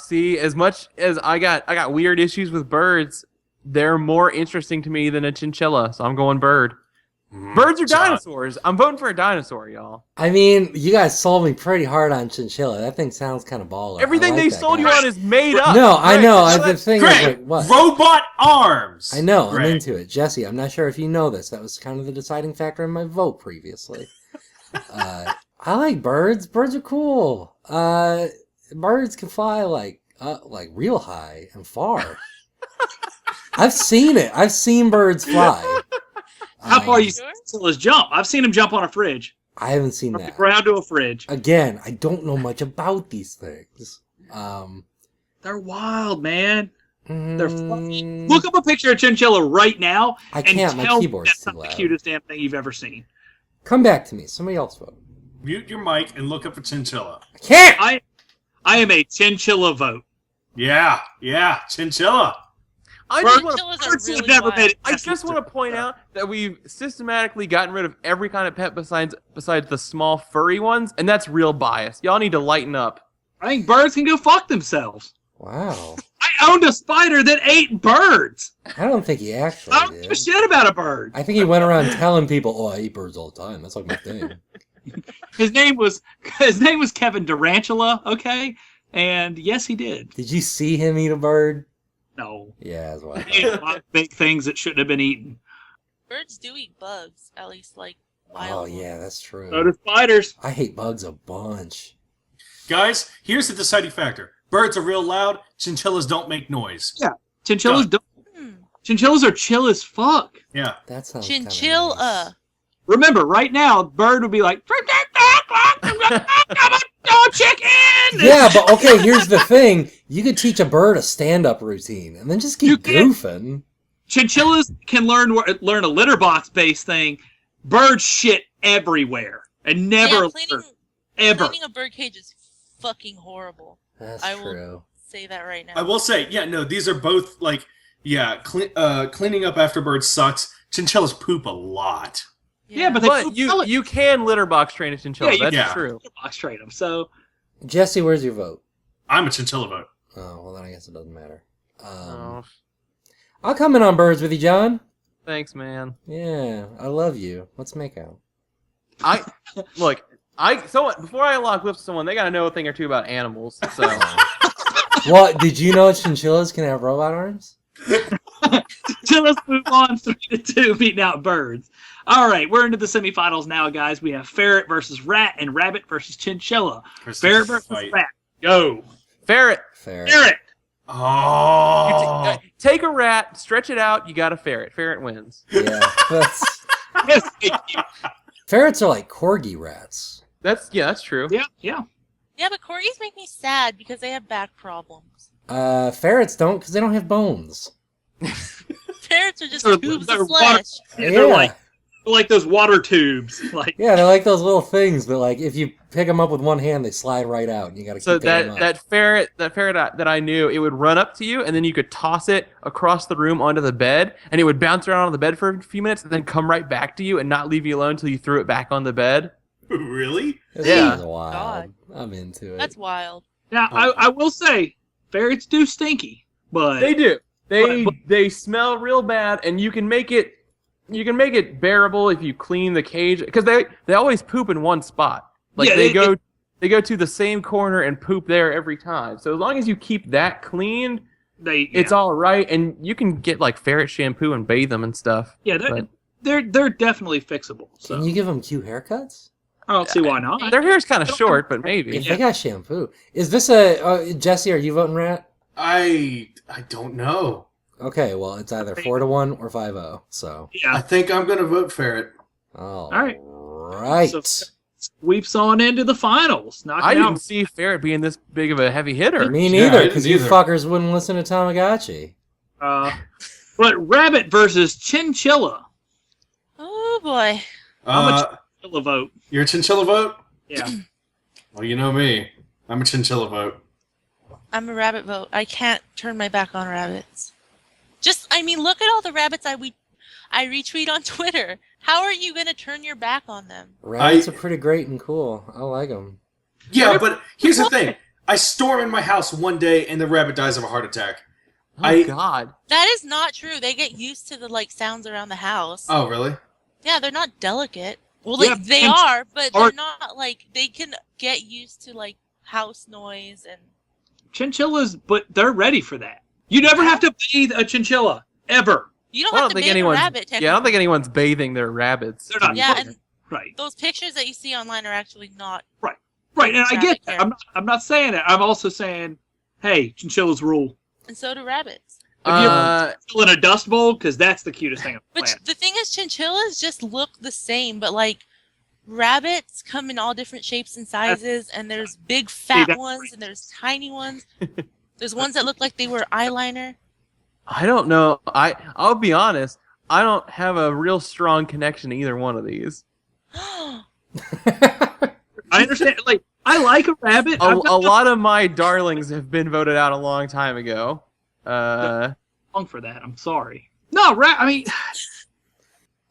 Speaker 1: See, as much as I got weird issues with birds, they're more interesting to me than a chinchilla, so I'm going bird. Birds are
Speaker 5: John.
Speaker 1: dinosaurs. I'm voting for a dinosaur, y'all.
Speaker 3: I mean, you guys sold me pretty hard on chinchilla. That thing sounds kind of baller.
Speaker 1: Everything
Speaker 3: I like
Speaker 1: they
Speaker 3: that
Speaker 1: sold
Speaker 3: guy.
Speaker 1: you on is made up.
Speaker 3: No, I
Speaker 1: Greg,
Speaker 3: know. The thing is,
Speaker 5: Greg,
Speaker 3: like, what?
Speaker 5: robot arms.
Speaker 3: I know.
Speaker 5: Greg.
Speaker 3: I'm into it. Jesse, I'm not sure if you know this. That was kind of the deciding factor in my vote previously. I like birds. Birds are cool. Birds can fly like real high and far. I've seen it. I've seen birds fly.
Speaker 4: How far you
Speaker 6: Sure.
Speaker 4: chinchillas jump? I've seen him jump on a fridge.
Speaker 3: I haven't seen
Speaker 4: From the
Speaker 3: that.
Speaker 4: ground to a fridge.
Speaker 3: Again, I don't know much about these things.
Speaker 4: They're wild, man. They're funny.
Speaker 3: mm,
Speaker 4: Look up a picture of chinchilla right now
Speaker 3: I
Speaker 4: and
Speaker 3: can't. My
Speaker 4: tell me
Speaker 3: keyboard's
Speaker 4: that's
Speaker 3: too
Speaker 4: not the
Speaker 3: loud.
Speaker 4: cutest damn thing you've ever seen.
Speaker 3: Come back to me. Somebody else vote.
Speaker 5: Mute your mic and look up a chinchilla.
Speaker 3: I can't!
Speaker 4: I am a chinchilla vote.
Speaker 5: Yeah, chinchilla.
Speaker 1: I just want
Speaker 6: Chinchillas
Speaker 1: to
Speaker 6: are
Speaker 4: Birds have
Speaker 6: really
Speaker 4: never
Speaker 6: wild.
Speaker 4: made it
Speaker 1: I
Speaker 4: past
Speaker 1: just
Speaker 4: the-
Speaker 1: want to point out that we've systematically gotten rid of every kind of pet besides the small furry ones, and that's real bias. Y'all need to lighten up.
Speaker 4: I think birds can go fuck themselves.
Speaker 3: Wow.
Speaker 4: I owned a spider that ate birds.
Speaker 3: I don't think he actually
Speaker 4: I don't give a
Speaker 3: did.
Speaker 4: shit about a bird.
Speaker 3: I think he went around telling people, "Oh, I eat birds all the time. That's like my thing."
Speaker 4: His name was Kevin Durantula, okay? And yes, he did.
Speaker 3: Did you see him eat a bird?
Speaker 4: No.
Speaker 3: Yeah, that's what I
Speaker 4: He
Speaker 3: thought.
Speaker 4: ate a lot of big things that shouldn't have been eaten.
Speaker 6: Birds do eat bugs, at least like wild
Speaker 3: Oh
Speaker 6: ones.
Speaker 3: yeah, that's
Speaker 4: So
Speaker 3: true.
Speaker 4: do spiders.
Speaker 3: I hate bugs a bunch.
Speaker 5: Guys, here's the deciding factor. Birds are real loud. Chinchillas don't make noise.
Speaker 4: Yeah. Chinchillas don't.
Speaker 6: Hmm.
Speaker 4: Chinchillas are chill as fuck.
Speaker 5: Yeah.
Speaker 3: That sounds kinda
Speaker 6: Chinchilla.
Speaker 3: nice.
Speaker 4: Remember, right now, bird would be like, chicken!
Speaker 3: Yeah, but okay, here's the thing. You could teach a bird a stand-up routine and then just
Speaker 4: You
Speaker 3: keep
Speaker 4: can.
Speaker 3: goofing.
Speaker 4: Chinchillas can learn a litter box based thing. Birds shit everywhere and never
Speaker 6: Yeah,
Speaker 4: litter. Ever.
Speaker 6: cleaning a birdcage is fucking horrible.
Speaker 3: That's
Speaker 6: I will
Speaker 3: true.
Speaker 6: say that right now.
Speaker 5: I will say, these are both cleaning up after birds sucks. Chinchillas poop a lot.
Speaker 4: Yeah, but they
Speaker 1: But
Speaker 4: poop
Speaker 1: you
Speaker 4: pellets.
Speaker 1: you can litter box train a chinchilla.
Speaker 4: Yeah, you
Speaker 1: That's
Speaker 5: can.
Speaker 1: true.
Speaker 4: Litter box trade them. So
Speaker 3: Jesse, where's your vote?
Speaker 5: I'm a chinchilla vote.
Speaker 3: Oh, well then I guess it doesn't matter.
Speaker 1: Oh,
Speaker 3: I'll come in on birds with you, John.
Speaker 1: thanks, man.
Speaker 3: Yeah, I love you. Let's make out.
Speaker 1: Before I lock lips with someone, they gotta know a thing or two about animals. So
Speaker 3: What, did you know chinchillas can have robot arms?
Speaker 4: so let's move on 3-2, beating out birds. All right, we're into the semifinals now, guys. We have ferret versus rat and rabbit versus chinchilla. Ferret versus rat. Go.
Speaker 1: ferret.
Speaker 3: Fair.
Speaker 4: Ferret.
Speaker 5: Oh.
Speaker 1: Take a rat, stretch it out. You got a ferret. Ferret wins.
Speaker 3: Yeah, that's...
Speaker 4: Yes, thank you.
Speaker 3: Ferrets are like corgi rats.
Speaker 1: That's true.
Speaker 4: Yeah.
Speaker 6: Yeah, but corgis make me sad because they have back problems.
Speaker 3: Ferrets don't, because they don't have bones.
Speaker 6: Ferrets are just
Speaker 4: They're-
Speaker 6: tubes
Speaker 4: they're
Speaker 6: of flesh.
Speaker 4: Yeah, they're like those water tubes. Like
Speaker 3: Yeah, they're like those little things, but like if you pick them up with one hand, they slide right out, and you got to keep
Speaker 1: So
Speaker 3: picking them up.
Speaker 1: that ferret that I knew, it would run up to you, and then you could toss it across the room onto the bed, and it would bounce around on the bed for a few minutes, and then come right back to you and not leave you alone until you threw it back on the bed.
Speaker 5: Really?
Speaker 3: This
Speaker 1: Yeah.
Speaker 3: is wild.
Speaker 6: God.
Speaker 3: I'm into it.
Speaker 6: That's wild.
Speaker 4: now, I will say, ferrets do stinky, but
Speaker 1: They do.
Speaker 4: But-
Speaker 1: They smell real bad, and you can make it bearable if you clean the cage, because they always poop in one spot. Like
Speaker 4: Yeah,
Speaker 1: they go to the same corner and poop there every time. So as long as you keep that clean, it's all right, and you can get like ferret shampoo and bathe them and stuff.
Speaker 4: yeah,
Speaker 1: but-
Speaker 4: they're definitely fixable. So
Speaker 3: Can you give them cute haircuts?
Speaker 4: I don't see why not.
Speaker 1: Their hair's kind of short, but maybe.
Speaker 3: If they got shampoo. Is this a... Jesse, are you voting rat?
Speaker 5: I don't know.
Speaker 3: Okay, well, it's either 4-1 or 5-0, so...
Speaker 5: I
Speaker 4: Yeah.
Speaker 5: think I'm gonna vote ferret.
Speaker 3: All
Speaker 4: right.
Speaker 3: Right.
Speaker 4: So sweeps on into the finals.
Speaker 1: I
Speaker 4: Knocking
Speaker 1: didn't
Speaker 4: out.
Speaker 1: see ferret being this big of a heavy hitter.
Speaker 3: Me
Speaker 5: Yeah, I
Speaker 3: neither,
Speaker 5: didn't
Speaker 3: because you
Speaker 5: either.
Speaker 3: fuckers wouldn't listen to Tamagotchi.
Speaker 4: But rabbit versus chinchilla.
Speaker 6: Oh boy.
Speaker 4: Chinchilla vote.
Speaker 5: You're a chinchilla vote?
Speaker 4: Yeah.
Speaker 5: Well, you know me. I'm a chinchilla vote.
Speaker 6: I'm a rabbit vote. I can't turn my back on rabbits. Look at all the rabbits I retweet on Twitter. How are you going to turn your back on them?
Speaker 3: Rabbits are pretty great and cool. I like them.
Speaker 5: Yeah, but here's the thing. I storm in my house one day and the rabbit dies of a heart attack.
Speaker 1: Oh God.
Speaker 6: That is not true. They get used to the sounds around the house.
Speaker 5: Oh, really?
Speaker 6: Yeah, they're not delicate. Well,
Speaker 4: Yeah,
Speaker 6: they
Speaker 4: and-
Speaker 6: are, but
Speaker 4: or-
Speaker 6: they're not they can get used to house noise and.
Speaker 4: Chinchillas, but they're ready for that. You never have to bathe a chinchilla ever.
Speaker 6: You don't
Speaker 1: Well, I
Speaker 6: have
Speaker 1: don't
Speaker 6: to
Speaker 1: think
Speaker 6: bathe a
Speaker 1: anyone's.
Speaker 6: rabbit.
Speaker 1: Yeah, I don't think anyone's bathing their rabbits.
Speaker 4: They're not.
Speaker 6: Yeah, and
Speaker 4: Right.
Speaker 6: those pictures that you see online are actually not.
Speaker 4: Right, and I get
Speaker 6: Rabbit
Speaker 4: that.
Speaker 6: care.
Speaker 4: I'm not saying it. I'm also saying, hey, chinchillas rule.
Speaker 6: And so do rabbits.
Speaker 4: If you chill in a dust bowl, because that's the cutest thing on the
Speaker 6: But
Speaker 4: planet.
Speaker 6: the thing is, chinchillas just look the same, but rabbits come in all different shapes and sizes, and there's big fat
Speaker 4: that's
Speaker 6: ones, and there's tiny ones. There's ones that look like they were eyeliner.
Speaker 1: I don't know. I'll be honest. I don't have a real strong connection to either one of these.
Speaker 4: I understand. Like, I like a rabbit.
Speaker 1: A lot of my darlings have been voted out a long time ago.
Speaker 4: Wrong for that. I'm sorry. No, I mean,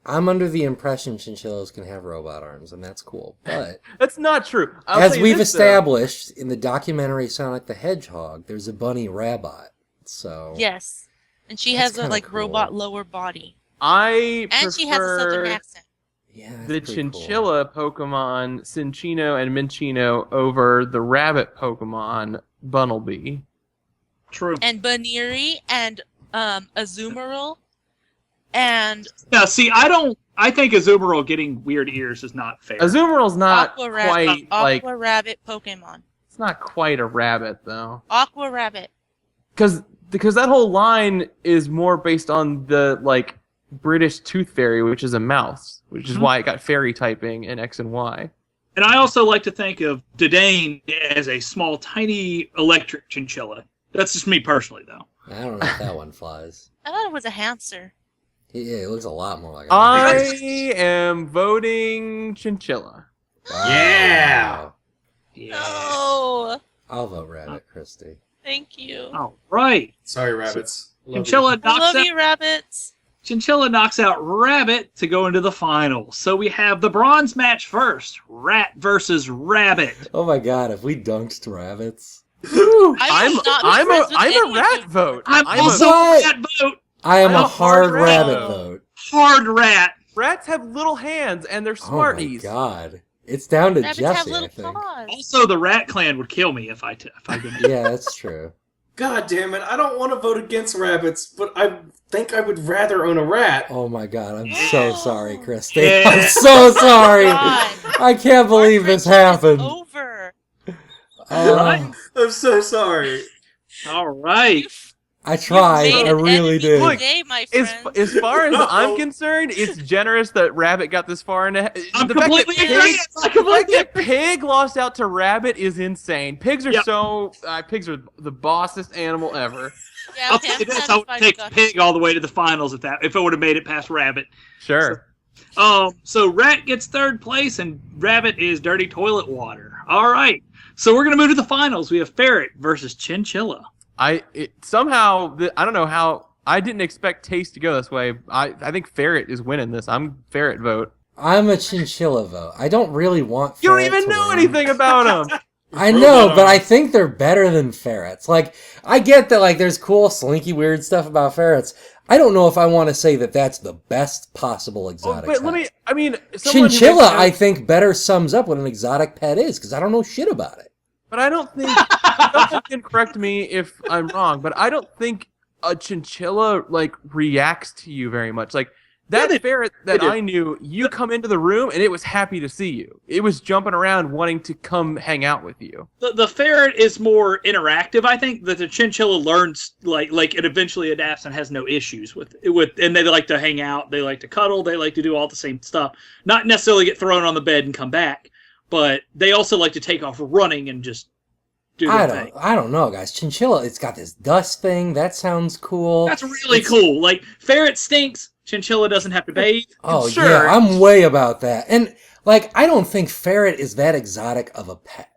Speaker 3: I'm under the impression chinchillas can have robot arms, and that's cool. But
Speaker 1: that's not true. I'll
Speaker 3: as
Speaker 1: tell you
Speaker 3: we've
Speaker 1: this, though.
Speaker 3: established in the documentary Sonic the Hedgehog, there's a bunny rabbit. So
Speaker 6: Yes. And she
Speaker 3: That's
Speaker 6: has a
Speaker 3: kinda
Speaker 6: like
Speaker 3: cool.
Speaker 6: robot lower body.
Speaker 1: I
Speaker 6: And she has a southern
Speaker 1: prefer
Speaker 6: accent.
Speaker 3: yeah, that's
Speaker 1: the
Speaker 3: pretty cool.
Speaker 1: chinchilla Pokemon Cinchino and Minchino over the rabbit Pokemon Bunnelby.
Speaker 4: true.
Speaker 6: And Baniri and Azumarill. And
Speaker 4: Now, see, I think Azumarill getting weird ears is not fair.
Speaker 1: Azumarill's not
Speaker 6: Aqua
Speaker 1: quite
Speaker 6: Rabbit,
Speaker 1: like
Speaker 6: Aqua Rabbit Pokemon.
Speaker 1: it's not quite a rabbit though.
Speaker 6: Aqua Rabbit.
Speaker 1: Because that whole line is more based on the like British Tooth Fairy, which is a mouse, which is why it got fairy typing in X and Y.
Speaker 4: And I also like to think of Didane as a small, tiny electric chinchilla. That's just me personally, though.
Speaker 3: I don't know if that one flies.
Speaker 6: I thought it was a hamster.
Speaker 3: Yeah, it looks a lot more like.
Speaker 1: I am voting chinchilla.
Speaker 5: Yeah.
Speaker 4: Yeah.
Speaker 6: No.
Speaker 3: I'll vote rabbit, Christy.
Speaker 6: Thank you.
Speaker 4: All right.
Speaker 5: Sorry, rabbits. Love you.
Speaker 4: Chinchilla
Speaker 6: I
Speaker 4: knocks
Speaker 6: love
Speaker 4: out
Speaker 6: you, rabbits.
Speaker 4: Chinchilla knocks out Rabbit to go into the finals. So we have the bronze match first: Rat versus Rabbit.
Speaker 3: Oh my god, if we dunked rabbits.
Speaker 6: I will not be
Speaker 1: I'm
Speaker 6: friends with any
Speaker 1: a
Speaker 6: of
Speaker 1: rat
Speaker 6: you.
Speaker 1: vote.
Speaker 4: I'm
Speaker 1: I'm
Speaker 4: also
Speaker 3: What?
Speaker 4: a rat vote.
Speaker 3: I am
Speaker 1: I'm
Speaker 3: a
Speaker 1: a
Speaker 3: hard
Speaker 1: hard
Speaker 3: rabbit
Speaker 1: rabbit.
Speaker 3: vote.
Speaker 4: Hard rat.
Speaker 1: Rats have little hands and they're
Speaker 3: Oh my
Speaker 1: smarties.
Speaker 3: god. It's down to
Speaker 6: Rabbits have
Speaker 3: Jesse, I
Speaker 6: little
Speaker 3: think.
Speaker 6: paws.
Speaker 4: Also, the Rat Clan would kill me if I didn't.
Speaker 3: Yeah, that's true.
Speaker 5: God damn it! I don't want to vote against rabbits, but I think I would rather own a rat.
Speaker 3: Oh my god, I'm so sorry, Christy.
Speaker 4: Yeah.
Speaker 3: I'm so sorry.
Speaker 6: God.
Speaker 3: I can't believe
Speaker 6: Our
Speaker 3: this
Speaker 6: friendship is
Speaker 3: happened.
Speaker 6: over.
Speaker 3: Oh,
Speaker 5: I'm so sorry.
Speaker 4: All right.
Speaker 3: I tried.
Speaker 6: You made
Speaker 3: I
Speaker 6: an
Speaker 3: really
Speaker 6: enemy
Speaker 3: did.
Speaker 6: today, my
Speaker 1: As,
Speaker 6: friends.
Speaker 1: as far as
Speaker 5: No.
Speaker 1: I'm concerned, it's generous that Rabbit got this far into.
Speaker 4: I'm
Speaker 1: the fact that
Speaker 4: completely agree.
Speaker 1: Pig,
Speaker 4: I'm
Speaker 1: the fact
Speaker 4: completely
Speaker 1: that Pig lost out to Rabbit is insane. Pigs are
Speaker 4: Yep.
Speaker 1: pigs are the bossest animal ever.
Speaker 6: Yeah,
Speaker 4: I'll
Speaker 6: okay,
Speaker 4: tell you
Speaker 6: I'm
Speaker 4: this: I would
Speaker 6: satisfied
Speaker 4: take
Speaker 6: you got
Speaker 4: Pig all the way to the finals if it would have made it past Rabbit.
Speaker 1: Sure.
Speaker 4: So Rat gets third place and Rabbit is dirty toilet water. All right. So we're gonna move to the finals. We have Ferret versus Chinchilla.
Speaker 1: I don't know how. I didn't expect Taste to go this way. I think Ferret is winning this. I'm Ferret vote.
Speaker 3: I'm a chinchilla vote. I don't really want
Speaker 1: You don't
Speaker 3: ferret
Speaker 1: even
Speaker 3: to
Speaker 1: know
Speaker 3: win.
Speaker 1: anything about them.
Speaker 3: I know,
Speaker 5: Robot
Speaker 3: but I
Speaker 5: arms.
Speaker 3: think they're better than ferrets. Like, I get that, like, there's cool, slinky, weird stuff about ferrets. I don't know if I want to say that that's the best possible exotic
Speaker 1: But let
Speaker 3: pet.
Speaker 1: me. I mean, someone who
Speaker 3: Chinchilla,
Speaker 1: makes
Speaker 3: I
Speaker 1: jokes-
Speaker 3: think, better sums up what an exotic pet is, because I don't know shit about it.
Speaker 1: But I don't think. Someone can correct me if I'm wrong, but I don't think a chinchilla like reacts to you very much. Like that ferret that
Speaker 4: do.
Speaker 1: I knew, you come into the room and it was happy to see you. It was jumping around wanting to come hang out with you.
Speaker 4: The ferret is more interactive. I think that the chinchilla learns like it eventually adapts and has no issues with and they like to hang out, they like to cuddle, they like to do all the same stuff. Not necessarily get thrown on the bed and come back, but they also like to take off running and just do their thing.
Speaker 3: I don't know, guys. Chinchilla, it's got this dust thing. That sounds cool.
Speaker 4: That's really cool. Like ferret stinks, chinchilla doesn't have to bathe.
Speaker 3: Oh,
Speaker 1: Sure.
Speaker 3: yeah, I'm way about that. And, like, I don't think ferret is that exotic of a pet.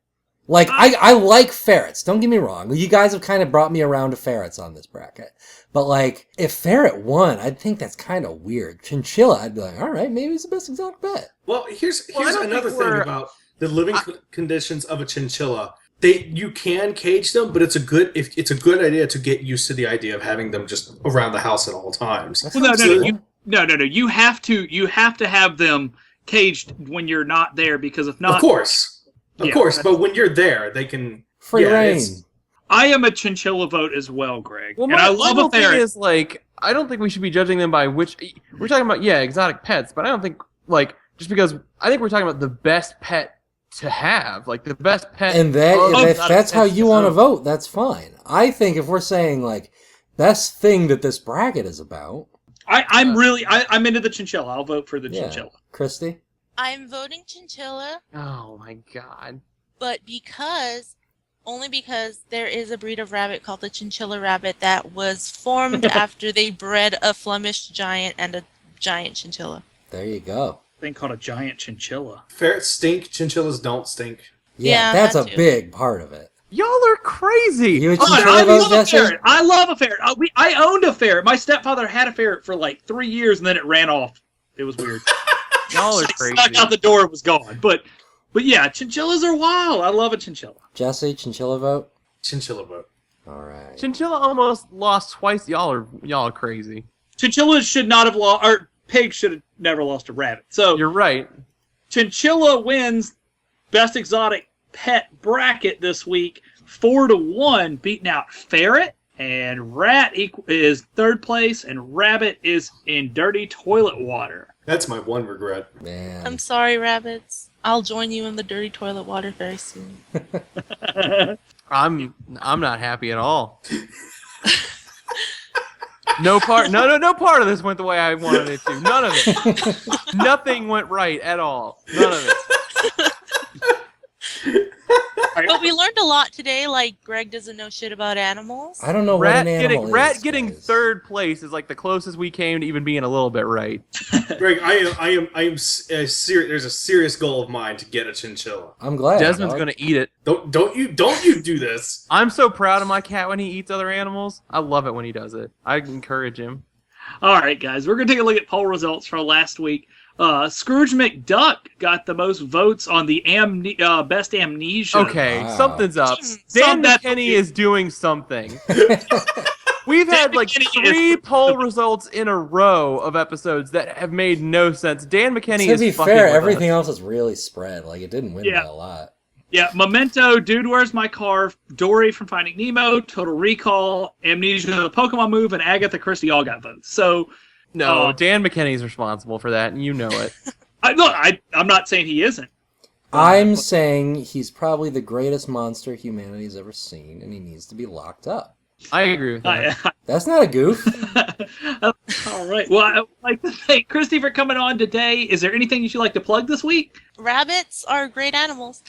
Speaker 3: Like, I like ferrets, don't get me wrong. You guys have kind of brought me around to ferrets on this bracket. But, like, if ferret won, I'd think that's kind of weird. Chinchilla, I'd be like, all right, maybe it's the best exotic pet.
Speaker 5: Well, here's
Speaker 1: I don't
Speaker 5: another
Speaker 1: think
Speaker 5: thing
Speaker 1: we're-
Speaker 5: about the living conditions of a chinchilla. You can cage them, but it's a good idea to get used to the idea of having them just around the house at all times.
Speaker 3: That
Speaker 4: Well, no,
Speaker 3: sounds
Speaker 4: no,
Speaker 3: cool.
Speaker 4: no. You have to have them caged when you're not there because if not,
Speaker 5: Of course,
Speaker 4: Yeah,
Speaker 5: but when you're there, they can
Speaker 3: Free
Speaker 5: yeah,
Speaker 3: reign.
Speaker 5: it's-
Speaker 4: I am a chinchilla vote as well, Greg.
Speaker 1: Well,
Speaker 4: and
Speaker 1: my
Speaker 4: I love
Speaker 1: whole
Speaker 4: a
Speaker 1: thing
Speaker 4: ferret.
Speaker 1: is like I don't think we should be judging them by which we're talking about. Yeah, exotic pets, but I don't think like just because I think we're talking about the best pet to have, like the best pet.
Speaker 3: And that,
Speaker 1: of
Speaker 3: if
Speaker 1: exotic
Speaker 3: that's how
Speaker 1: pets
Speaker 3: you want to
Speaker 1: own.
Speaker 3: vote, that's fine. I think if we're saying, like, best thing that this bracket is about,
Speaker 4: I'm into the chinchilla. I'll vote for the
Speaker 3: yeah.
Speaker 4: chinchilla.
Speaker 3: Christy?
Speaker 6: I'm voting chinchilla,
Speaker 1: Oh my god.
Speaker 6: but only because there is a breed of rabbit called the chinchilla rabbit that was formed after they bred a Flemish giant and a giant chinchilla.
Speaker 3: There you go.
Speaker 4: thing called a giant chinchilla.
Speaker 5: Ferrets stink. Chinchillas don't stink.
Speaker 3: Yeah,
Speaker 6: Yeah,
Speaker 3: that's a
Speaker 6: that too.
Speaker 3: big part of it.
Speaker 1: Y'all are crazy.
Speaker 3: You a
Speaker 4: Come on,
Speaker 3: chinchilla
Speaker 4: I
Speaker 3: vote,
Speaker 4: love a
Speaker 3: Jesse?
Speaker 4: ferret. I love a ferret. I owned a ferret. My stepfather had a ferret for like 3 years, and then it ran off. It was weird.
Speaker 1: Y'all are
Speaker 4: Like,
Speaker 1: crazy.
Speaker 4: stuck out the door, it was gone. But yeah, chinchillas are wild. I love a chinchilla.
Speaker 3: Jesse, chinchilla vote?
Speaker 5: Chinchilla vote.
Speaker 3: All right.
Speaker 1: Chinchilla almost lost twice. Y'all are crazy.
Speaker 4: Chinchillas should not have lost, or pigs should have never lost a rabbit. So
Speaker 1: You're right.
Speaker 4: chinchilla wins best exotic pet bracket this week, 4-1, beating out ferret, and rat is third place, and rabbit is in dirty toilet water.
Speaker 5: That's my one regret.
Speaker 3: Man.
Speaker 6: I'm sorry, rabbits. I'll join you in the dirty toilet water very soon.
Speaker 1: I'm not happy at all. No part of this went the way I wanted it to. None of it. Nothing went right at all. None of it.
Speaker 6: But we learned a lot today, like Greg doesn't know shit about animals.
Speaker 3: I don't know what an animal is.
Speaker 1: Rat getting
Speaker 3: guys.
Speaker 1: third place is like the closest we came to even being a little bit right.
Speaker 5: Greg, I am serious. There's a serious goal of mine to get a chinchilla.
Speaker 3: I'm glad.
Speaker 1: Desmond's
Speaker 3: dog.
Speaker 1: gonna eat it.
Speaker 5: Don't you do this.
Speaker 1: I'm so proud of my cat when he eats other animals. I love it when he does it. I encourage him.
Speaker 4: All right, guys, we're going to take a look at poll results from last week. Scrooge McDuck got the most votes on the best amnesia.
Speaker 1: Okay,
Speaker 3: Wow.
Speaker 1: something's up. Dan McKinney is doing something. We've had like
Speaker 4: McKinney
Speaker 1: 3 poll results in a row of episodes that have made no sense. Dan McKinney
Speaker 3: To
Speaker 1: is
Speaker 3: be
Speaker 1: fucking
Speaker 3: fair,
Speaker 1: with
Speaker 3: everything
Speaker 1: us.
Speaker 3: else is really spread. Like, it didn't win
Speaker 4: Yeah.
Speaker 3: by a lot.
Speaker 4: Yeah, Memento, Dude, Where's My Car, Dory from Finding Nemo, Total Recall, Amnesia, the Pokemon Move, and Agatha Christie all got votes. So,
Speaker 1: No, Dan McKinney's responsible for that, and you know it.
Speaker 4: I'm not saying he isn't.
Speaker 3: I'm saying he's probably the greatest monster humanity's ever seen, and he needs to be locked up.
Speaker 1: I agree with that.
Speaker 3: That's not a goof.
Speaker 4: All right. Well, I'd like to thank Christy for coming on today. Is there anything you'd like to plug this week?
Speaker 6: Rabbits are great animals.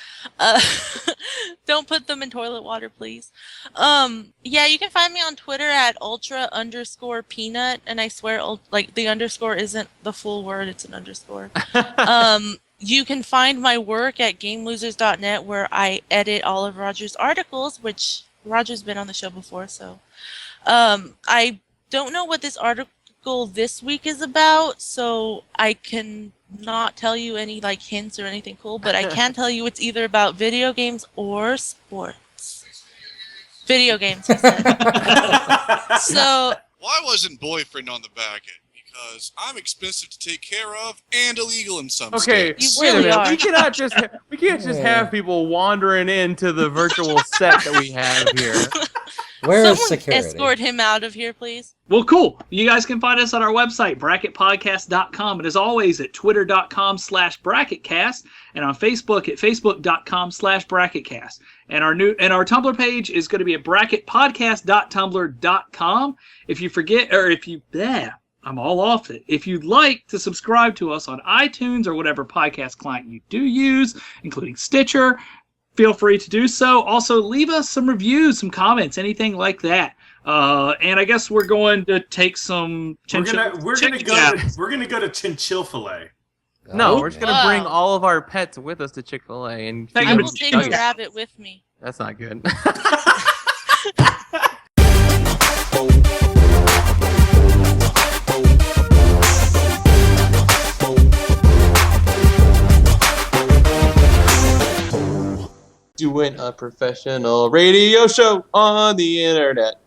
Speaker 6: Don't put them in toilet water, please. Yeah, you can find me on Twitter at ultra_peanut, and I swear, like, the underscore isn't the full word; it's an underscore. You can find my work at GameLosers.net, where I edit all of Roger's articles, which Roger's been on the show before, so I don't know what this article this week is about, so I can not tell you any like hints or anything cool, but I can tell you it's either about video games or sports. Video games, he said. So
Speaker 7: Why wasn't boyfriend on the back end? Because I'm expensive to take care of and illegal in some
Speaker 1: Okay,
Speaker 7: states.
Speaker 6: You
Speaker 1: wait a
Speaker 6: really
Speaker 1: minute.
Speaker 6: are.
Speaker 1: We can't just have people wandering into the virtual set that we have here.
Speaker 3: Where is
Speaker 6: someone
Speaker 3: security?
Speaker 6: escort him out of here, please.
Speaker 4: Well, cool. You guys can find us on our website, bracketpodcast.com, and as always at twitter.com/bracketcast, and on Facebook at facebook.com/bracketcast. And our Tumblr page is going to be at bracketpodcast.tumblr.com. If you forget, or if you, I'm all off it. If you'd like to subscribe to us on iTunes or whatever podcast client you do use, including Stitcher, feel free to do so. Also, leave us some reviews, some comments, anything like that. And I guess we're going to take some
Speaker 5: We're gonna go to chinchilla fillet.
Speaker 1: No, we're just gonna
Speaker 6: Wow.
Speaker 1: bring all of our pets with us to Chick-fil-A and
Speaker 4: Take
Speaker 1: feed
Speaker 6: I
Speaker 1: them
Speaker 6: will
Speaker 1: to
Speaker 6: take a
Speaker 1: nuggets.
Speaker 6: rabbit with me.
Speaker 1: That's not good. Doing a professional radio show on the internet.